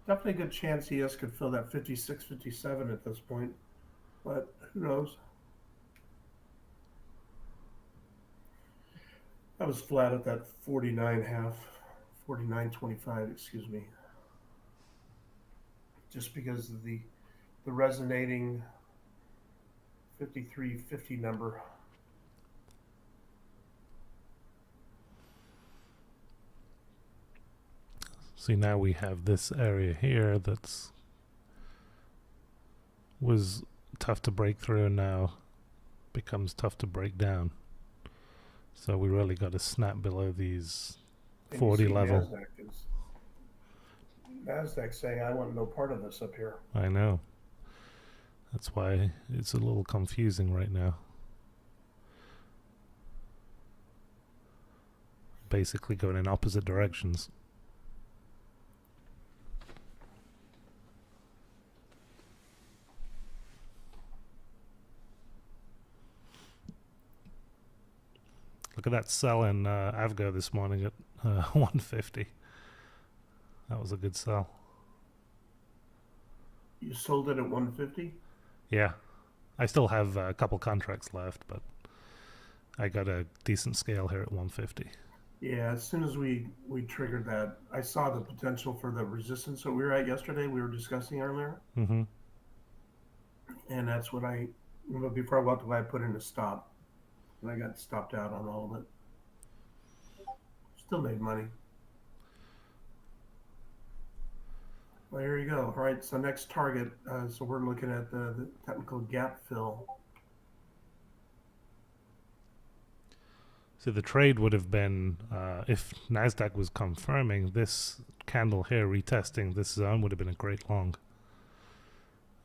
definitely a good chance ES could fill that 56, 57 at this point, but who knows? I was flat at that 49 half, 49.25, excuse me, just because of the resonating 53.50 number. See, now we have this area here that's was tough to break through and now becomes tough to break down. So we really got to snap below these And you 40 see level. NASDAQ saying, I want no part of this up here. I know. That's why it's a little confusing right now. Basically going in opposite directions. Look at that sell in Avgo this morning at 150. That was a good sell. You sold it at 150? Yeah. I still have a couple contracts left, but I got a decent scale here at 150. Yeah, as soon as we triggered that, I saw the potential for the resistance that we were at yesterday, we were discussing earlier. Mm-hmm. And that's what before I walked away, I put in a stop. And I got stopped out on all of it. Still made money. Well, here you go. All right, so next target. So we're looking at the technical gap fill. So the trade would have been, if NASDAQ was confirming, this candle here retesting this zone would have been a great long.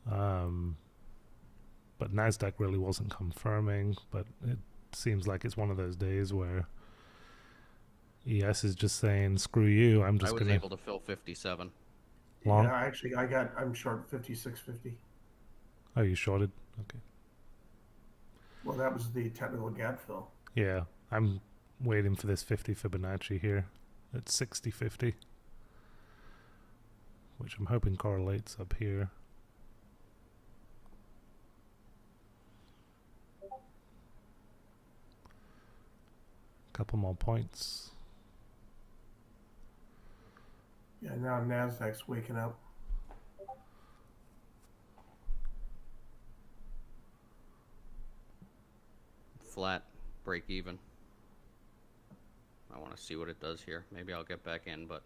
But NASDAQ really wasn't confirming, but it seems like it's one of those days where ES is just saying, screw you, I'm just I going was able to fill 57. long. Yeah, actually, I'm short 56.50. Oh, you shorted? Okay. Well, that was the technical gap fill. Yeah, I'm waiting for this 50 Fibonacci here at 60.50, which I'm hoping correlates up here. Couple more points. Yeah, now NASDAQ's waking up. Flat, break even. I want to see what it does here. Maybe I'll get back in, but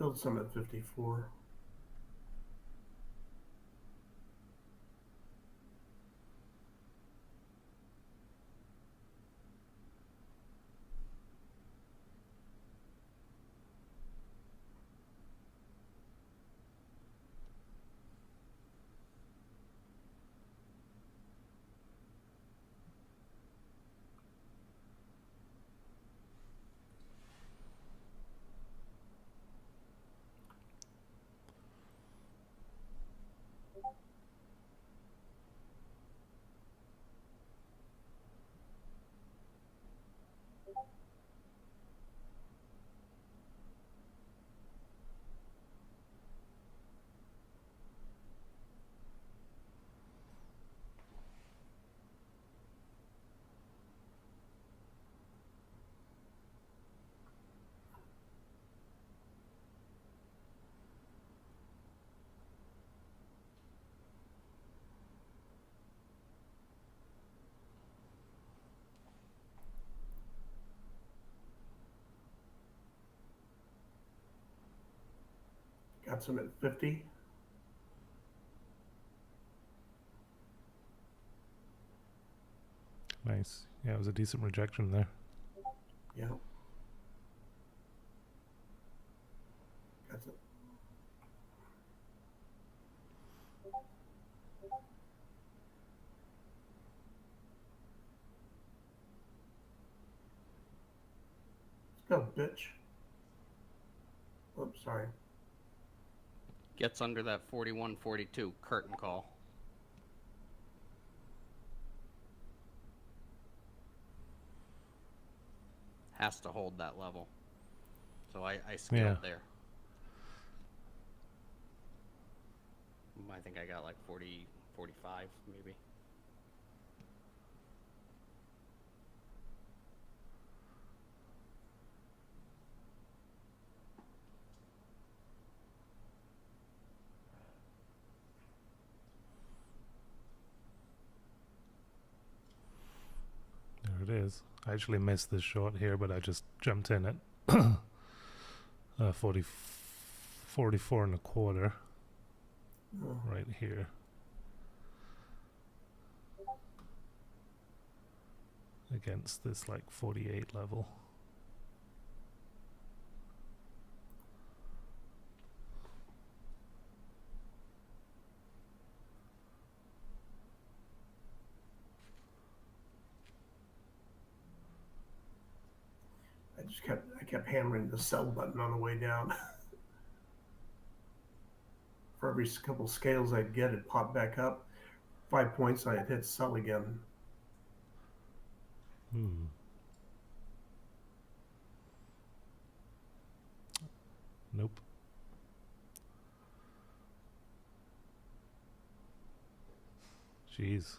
Filled some at 54. Got some at 50. Nice. Yeah, it was a decent rejection there. Yeah. Got some. Let's go, bitch. Oops, sorry. Gets under that 41.42 curtain call. Has to hold that level. So I scaled there. I think I got like 40, 45 maybe. There it is. I actually missed this short here, but I just jumped in at 44 and a quarter right here. Against this like 48 level. I kept hammering the sell button on the way down. For every couple scales I'd get, it popped back up. 5 points, I'd hit sell again. Nope. Jeez.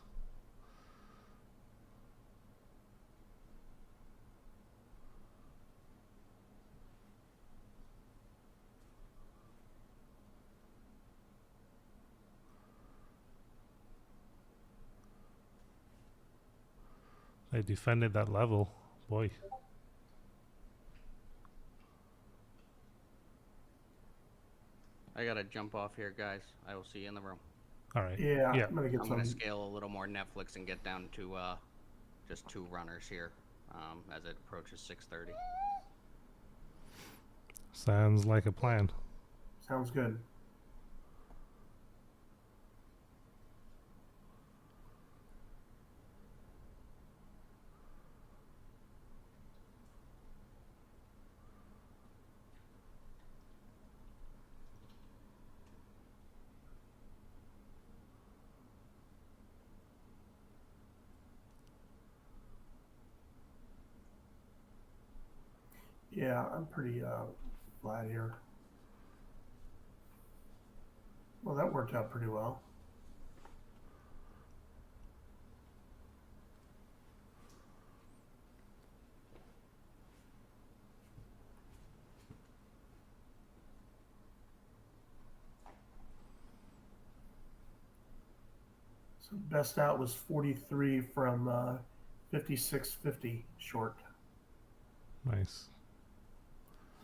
They defended that level. Boy. I gotta jump off here, guys. I will see you in the room. All right. Yeah, I'm gonna get I'm some. gonna scale a little more Netflix and get down to just 2 runners here as it approaches 6:30. Sounds like a plan. Sounds good. Yeah, I'm pretty flat here. Well, that worked out pretty well. So best out was 43 from 56.50 short. Nice.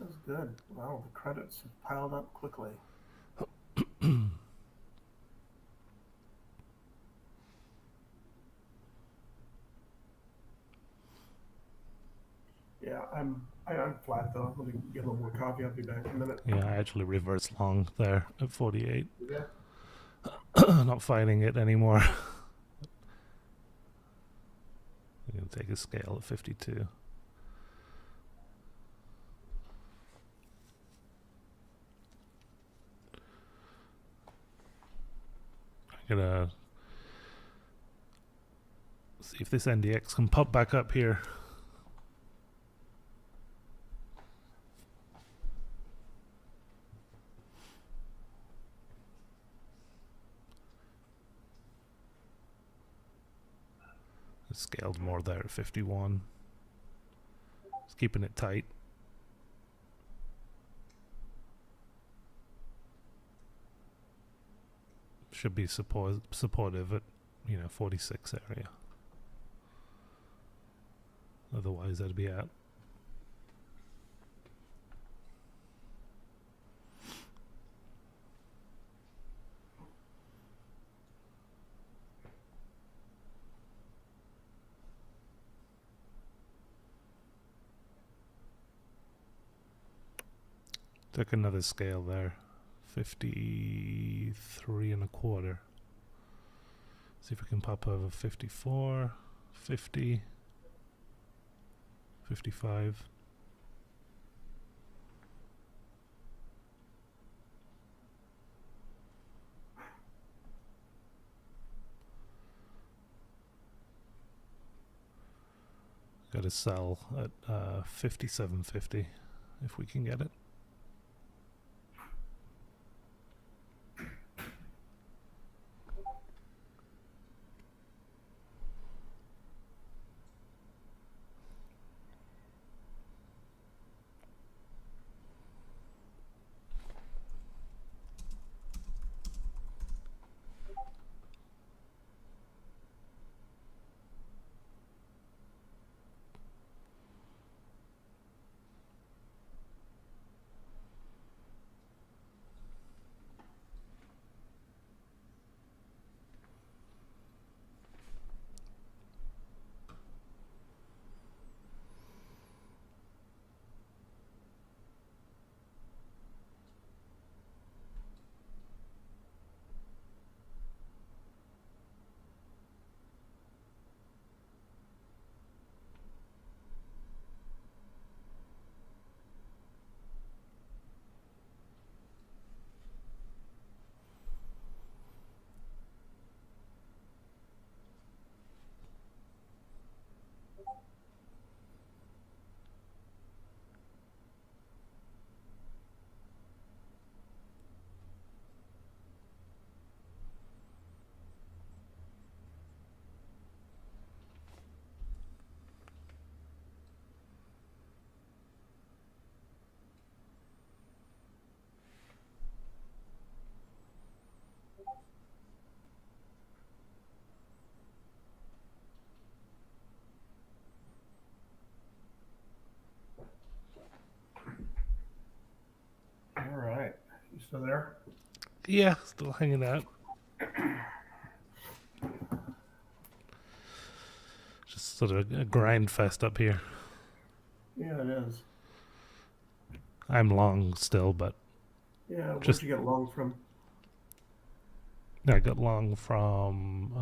That's good. Wow, the credits have piled up quickly. Yeah, I'm flat though. I'm gonna get a little more coffee. I'll be back in a minute. Yeah, I actually reversed long there at 48. Yeah. Not fighting it anymore. I'm going to take a scale at 52. I'm going to see if this NDX can pop back up here. It's scaled more there at 51. Just keeping it tight. Should be supportive at 46 area. Otherwise, I'd be out. Took another scale there. 53 and a quarter. See if we can pop over 54, 50, 55. Got to sell at 57.50 if we can get it. All right. You still there? Yeah, still hanging out. Just sort of a grind fest up here. Yeah, it is. I'm long still, but Yeah, where'd just you get long from? I got long from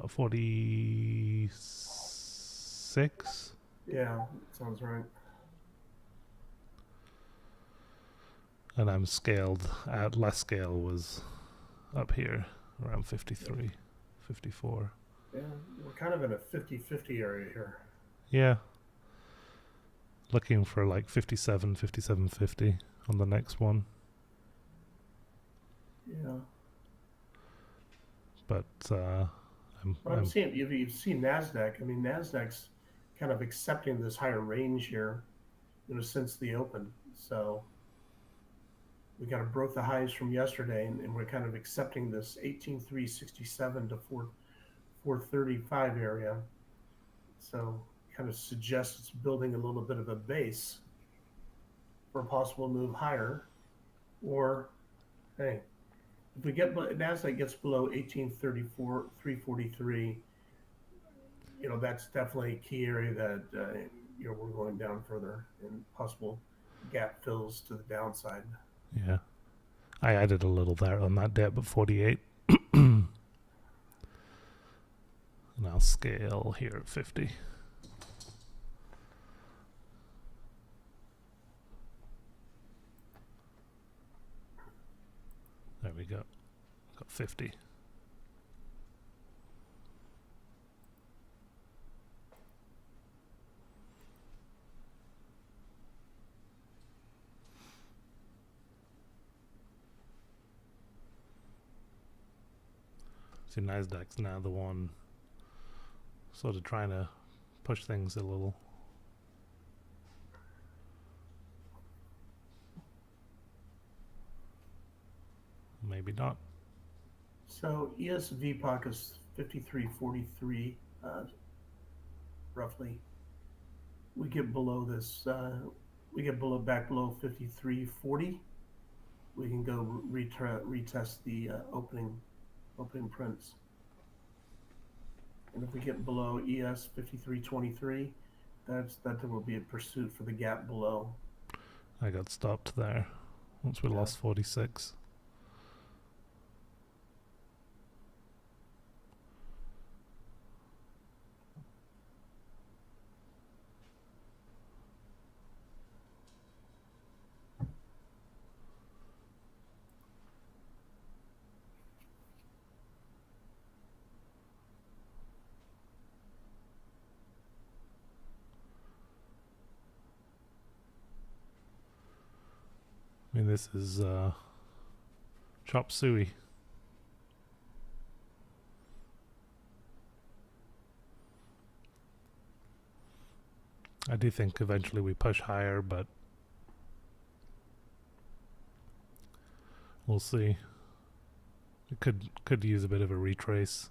46. Yeah, sounds right. And I'm scaled at less scale was up here around 53, 54. Yeah, we're kind of in a 50-50 area here. Yeah. Looking for like 57, 57.50 on the next one. Yeah. But I'm seeing, you've seen NASDAQ. I mean, NASDAQ's kind of accepting this higher range here, since the open. So we kind of broke the highs from yesterday, and we're kind of accepting this 18,367 to 435 area. So kind of suggests it's building a little bit of a base. for a possible move higher, or hey, if we get Nasdaq gets below 1834, 343, that's definitely a key area that we're going down further and possible gap fills to the downside. Yeah. I added a little there on that dip at 48. And I'll scale here at 50. There we go. Got 50. So Nasdaq's now the one sort of trying to push things a little. Maybe not. So ESVPOC is 53.43, roughly. We get below this. We get back below 53.40. We can go retest the opening prints. And if we get below ES 53.23, that will be a pursuit for the gap below. I got stopped there once we lost 46. I mean, this is chop suey. I do think eventually we push higher, but we'll see. It could use a bit of a retrace.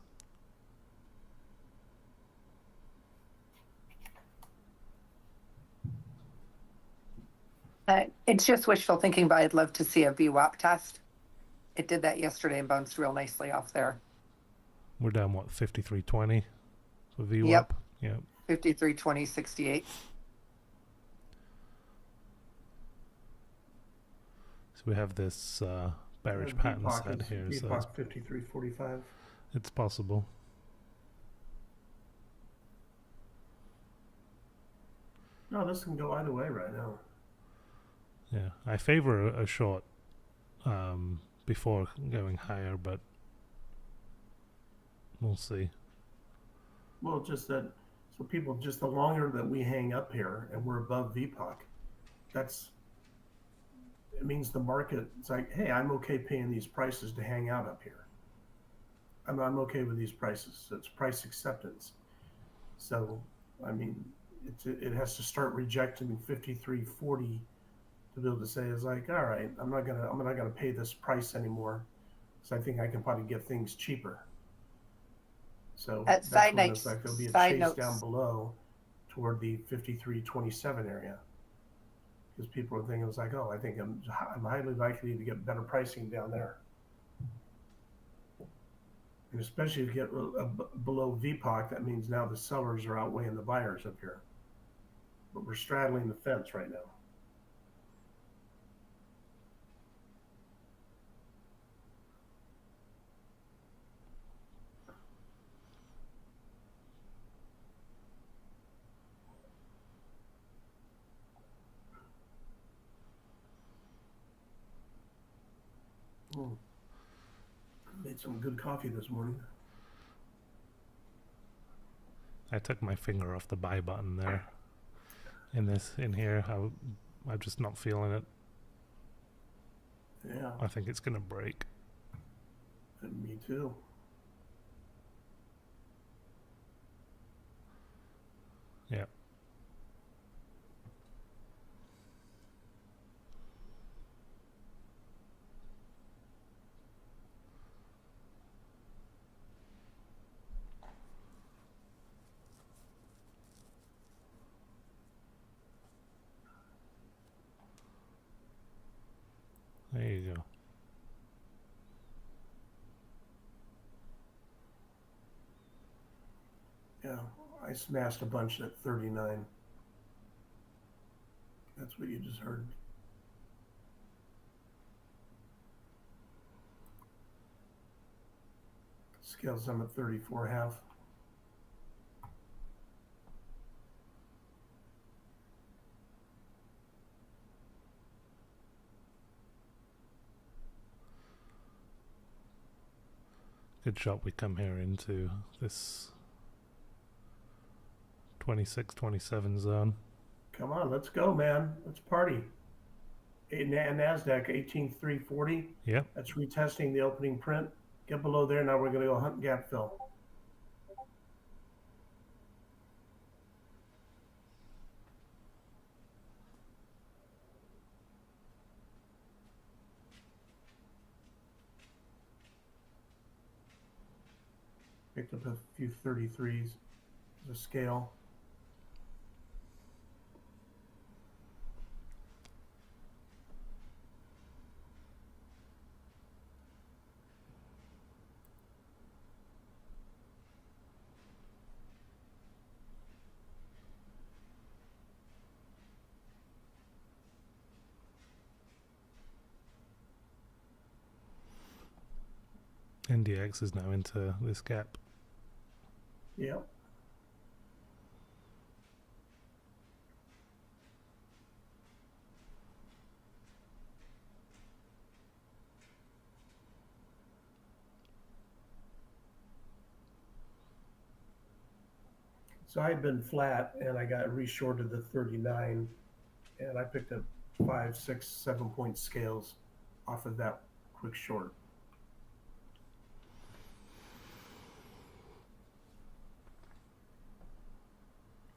It's just wishful thinking, but I'd love to see a VWAP test. It did that yesterday and bounced real nicely off there. We're down, what, 53.20 for VWAP? Yep. 53.20.68. So we have this bearish pattern set here. So VPOC 53.45. it's possible. No, this can go either way right now. Yeah, I favor a short before going higher, but we'll see. Well, just that, so people, just the longer that we hang up here and we're above VPOC, it means the market, it's like, hey, I'm okay paying these prices to hang out up here. I'm okay with these prices. So it's price acceptance. So, I mean, it has to start rejecting 53.40 to be able to say, it's like, all right, I'm not gonna pay this price anymore, so I think I can probably get things cheaper. So that's when it's like there'll be a chase down below toward the 53.27 area, because people are thinking, it's like, oh, I think I'm highly likely to get better pricing down there, and especially if you get below VPOC, that means now the sellers are outweighing the buyers up here, but we're straddling the fence right now. Made some good coffee this morning. I took my finger off the buy button there. In here, I'm just not feeling it. Yeah. I think it's gonna break. And me too. Yeah. I smashed a bunch at 39. That's what you just heard. Scales I'm at 34.5. Good shot we come here into this 26, 27 zone. Come on, let's go, man. Let's party. NASDAQ 18,340. Yep. That's retesting the opening print. Get below there. Now we're going to go hunt gap fill. Picked up a few 33s as a scale. NDX is now into this gap. Yep. So I had been flat and I got reshorted to 39 and I picked up 5, 6, 7 point scales off of that quick short.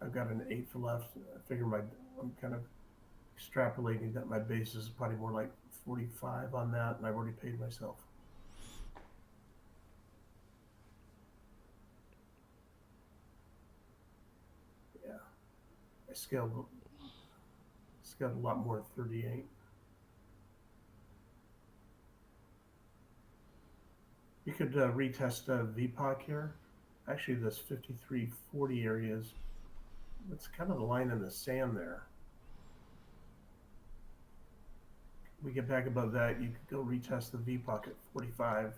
I've got an 8 for left. I figure I'm kind of extrapolating that my base is probably more like 45 on that, and I've already paid myself. Yeah, I scaled a lot more at 38. You could retest VPOC here. Actually, this 5340 areas. It's kind of a line in the sand there. We get back above that, you could go retest the VPOC at 45,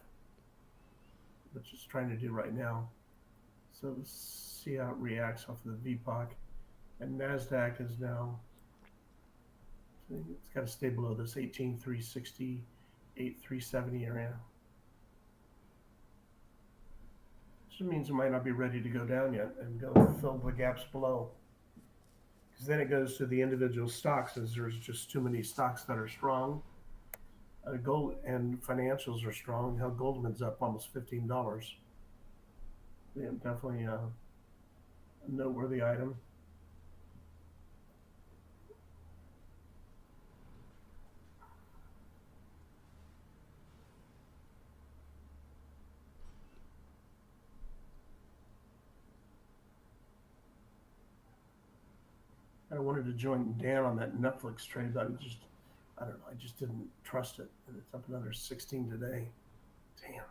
which it's trying to do right now. So let's see how it reacts off of the VPOC. And NASDAQ is now, it's got to stay below this 18,360, 8,370 area. Which means it might not be ready to go down yet and go fill the gaps below. Because then it goes to the individual stocks, as there's just too many stocks that are strong. Gold and financials are strong. How Goldman's up almost $15. Yeah, definitely a noteworthy item. I wanted to join Dan on that Netflix trade, but I don't know, I just didn't trust it. And it's up another 16 today. Damn.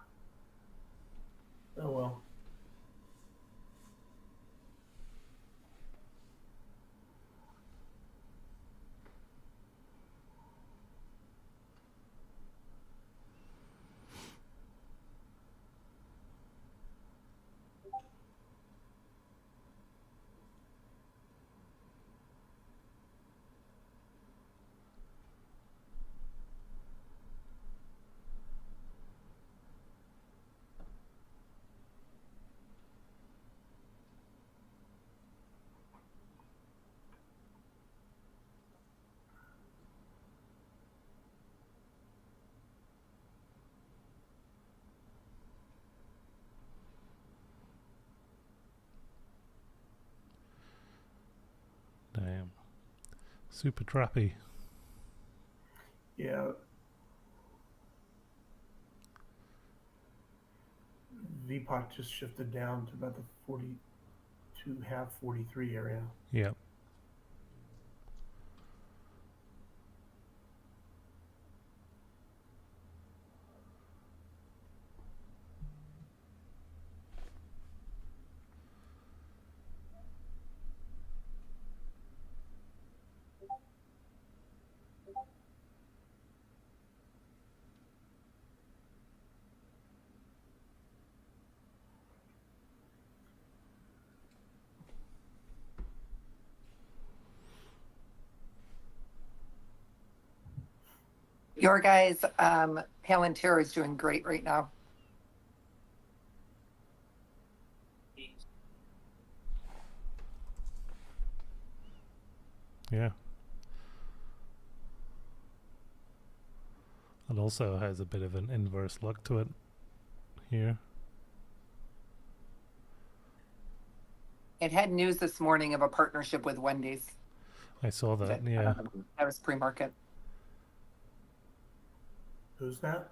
Oh well. Damn. Super trappy. Yeah. VPOC just shifted down to about the 42, half 43 area. Yep. Your guys, Palantir is doing great right now. Yeah. It also has a bit of an inverse look to it here. It had news this morning of a partnership with Wendy's. I saw that, yeah. That was pre-market. Who's that?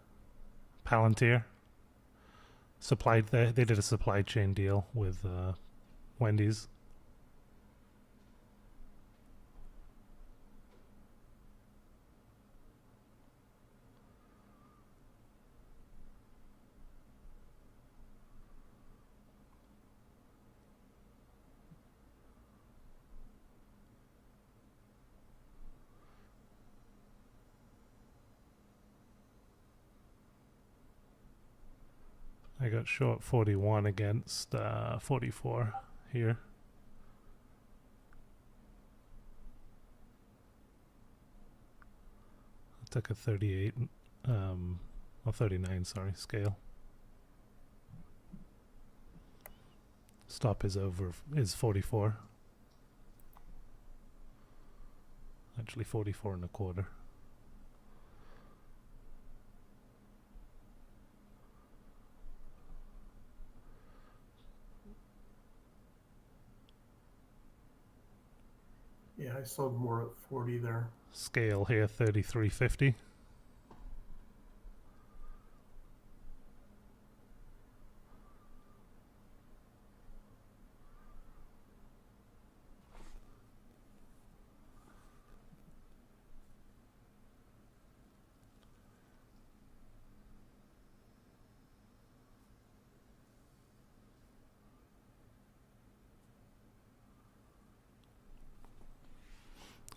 Palantir. They did a supply chain deal with Wendy's. I got short 41 against 44 here. I took a 38, or 39, sorry, scale. Stop is 44. Actually 44 and a quarter. Yeah, I sold more at 40 there. Scale here 33.50.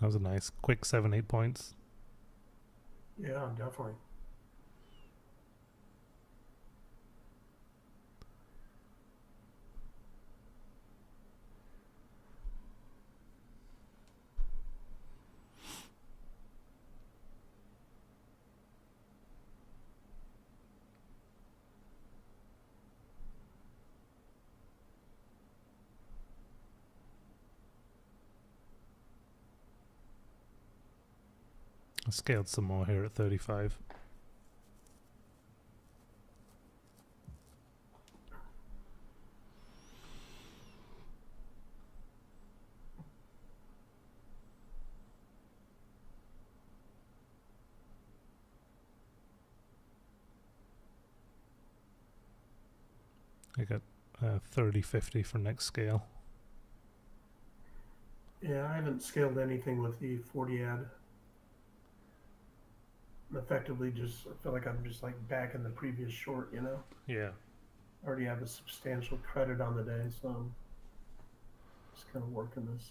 That was a nice quick 7-8 points. Yeah, definitely. I scaled some more here at 35. I got 30.50 for next scale. Yeah, I haven't scaled anything with the 40 ad. I'm effectively just, I feel like I'm just like back in the previous short, you know? Yeah. I already have a substantial credit on the day, so I'm just kind of working this.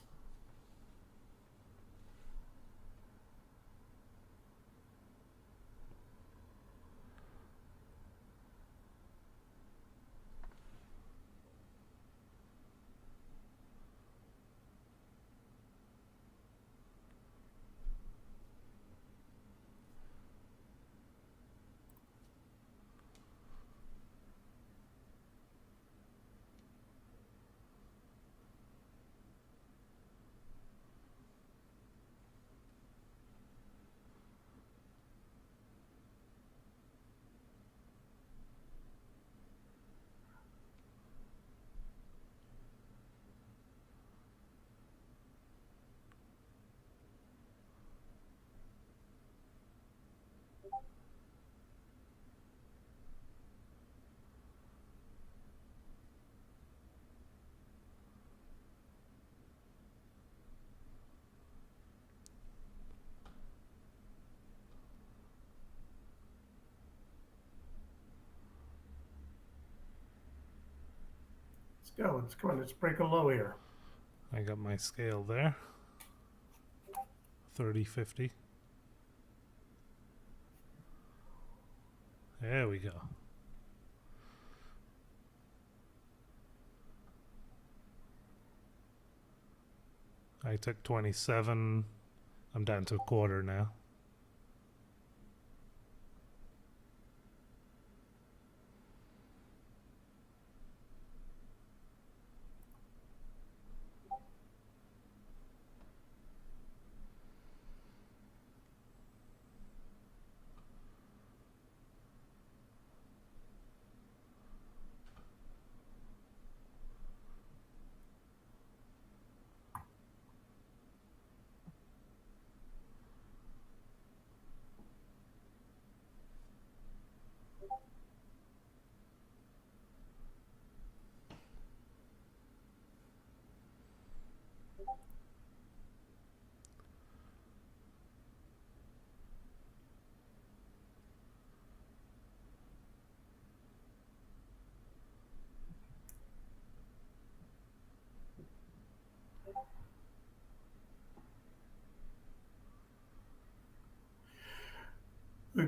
Let's go. Come on. Let's break a low here. I got my scale there. 30.50. There we go. I took 27. I'm down to a quarter now.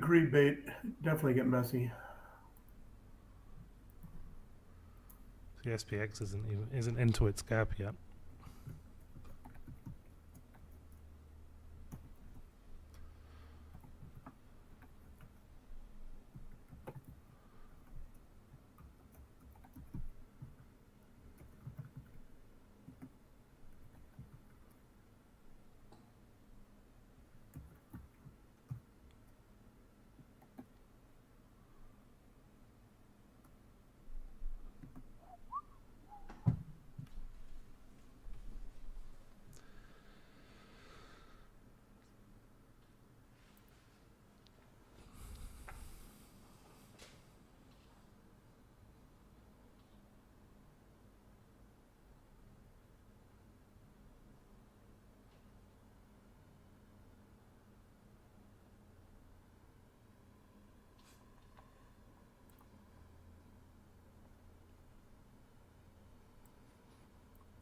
Agreed, bait. Definitely get messy. The SPX isn't into its gap yet.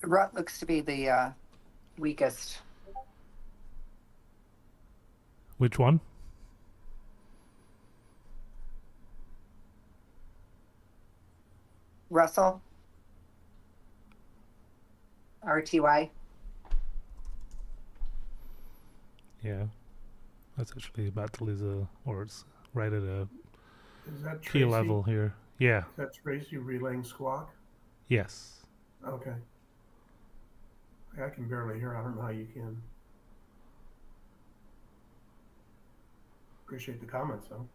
The rut looks to be the weakest. Which one? Russell, RTY. Yeah, that's actually about to lose or it's right at a Is that key Tracy? level here. Yeah. Is that Tracy relaying squawk? Yes. Okay. I can barely hear. I don't know how you can. Appreciate the comments, though.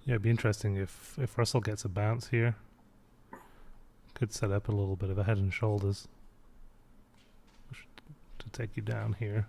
Yeah, it'd be interesting if Russell gets a bounce here. Could set up a little bit of a head and shoulders to take you down here.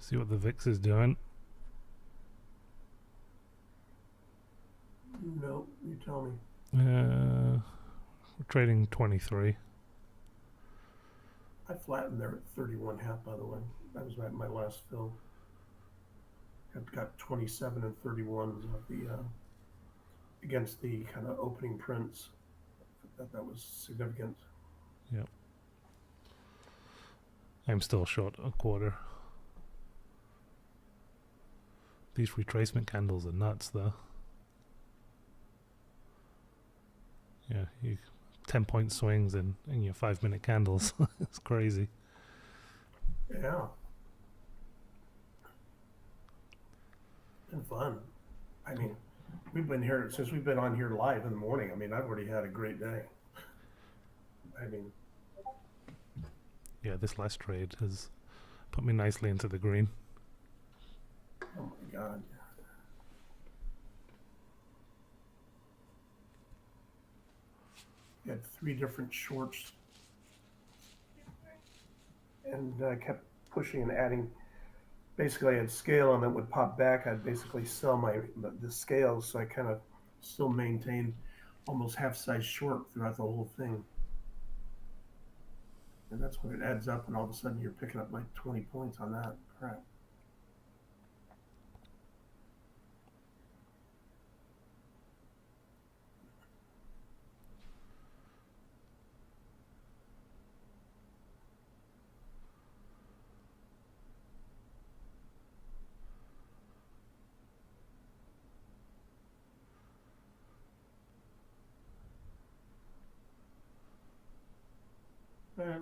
See what the VIX is doing. No, you tell me. We're trading 23. I flattened there at 31.5, by the way. That was my last fill. I've got 27 and 31s of the against the kind of opening prints. That was significant. Yep. I'm still short a quarter. These retracement candles are nuts, though. Yeah, you 10-point swings in your 5-minute candles. It's crazy. Yeah. Been fun. I mean, we've been here since we've been on here live in the morning. I mean, I've already had a great day. I mean, Yeah, this last trade has put me nicely into the green. oh my God. We had 3 different shorts, and I kept pushing and adding. Basically, I had scale, and it would pop back. I'd basically sell the scales, so I kind of still maintained almost half size short throughout the whole thing. And that's when it adds up, and all of a sudden you're picking up like 20 points on that. Crap.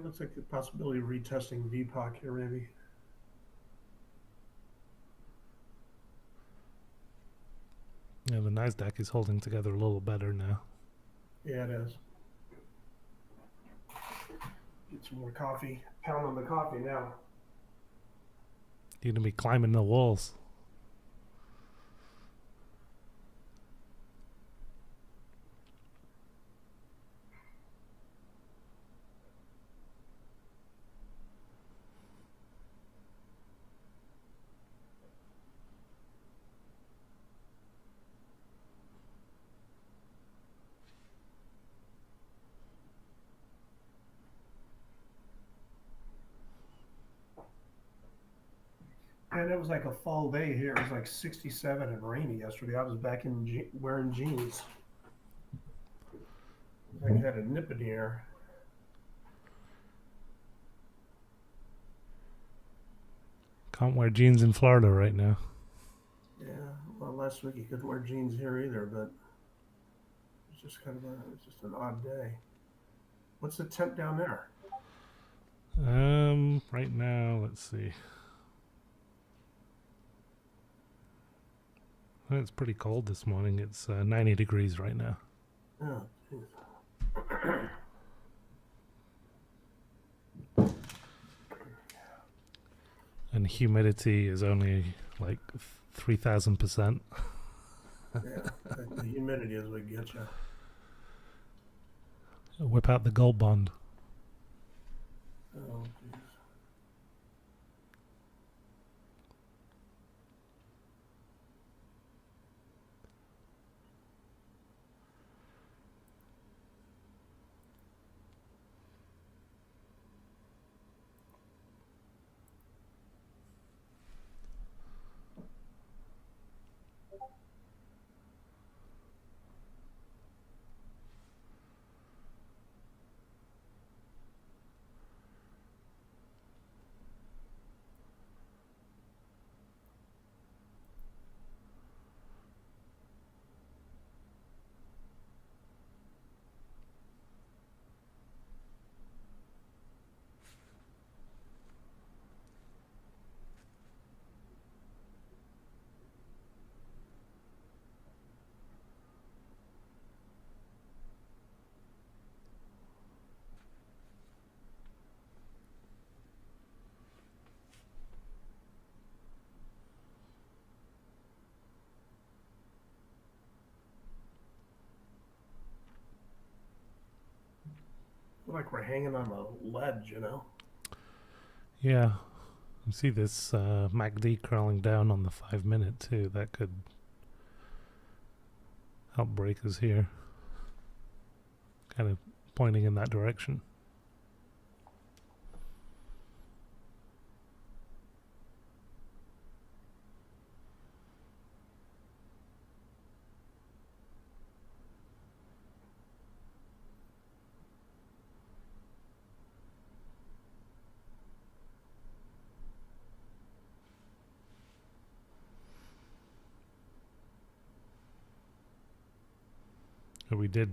Looks like the possibility of retesting VPOC here, maybe. Yeah, the Nasdaq is holding together a little better now. Yeah, it is. Get some more coffee. Pound on the coffee now. You're gonna be climbing the walls. And it was like a fall day here. It was like 67 and rainy yesterday. I was back in wearing jeans. I had a nip in the air. Can't wear jeans in Florida right now. Yeah, well, last week you couldn't wear jeans here either, but it's just it's just an odd day. What's the temp down there? Right now, let's see. Well, it's pretty cold this morning. It's 90 degrees right now. Oh, geez. And humidity is only like 3,000%. Yeah, the humidity is what gets you. Whip out the gold bond. Oh, geez. Feel like we're hanging on a ledge, you know? Yeah. You see this MACD crawling down on the 5-minute too. That could help break us here. Kind of pointing in that direction. We did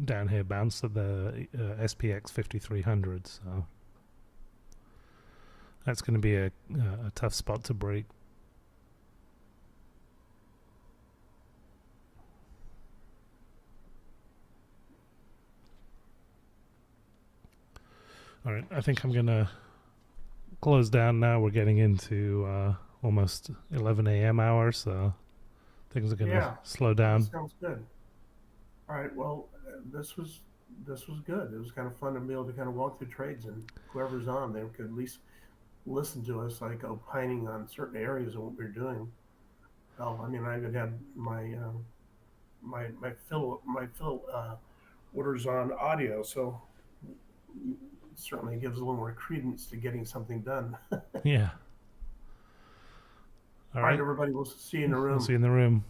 down here bounce at the SPX 5300, so that's going to be a tough spot to break. All right, I think I'm going to close down now. We're getting into almost 11 a.m. hour, so things are going to slow down. That sounds good. All right, well, this was good. It was kind of fun to be able to kind of walk through trades, and whoever's on, they could at least listen to us, like opining on certain areas of what we're doing. Hell, I mean, I even had my fill orders on audio, so it certainly gives a little more credence to getting something done. Yeah. All right, everybody, we'll see you in the room. We'll see you in the room.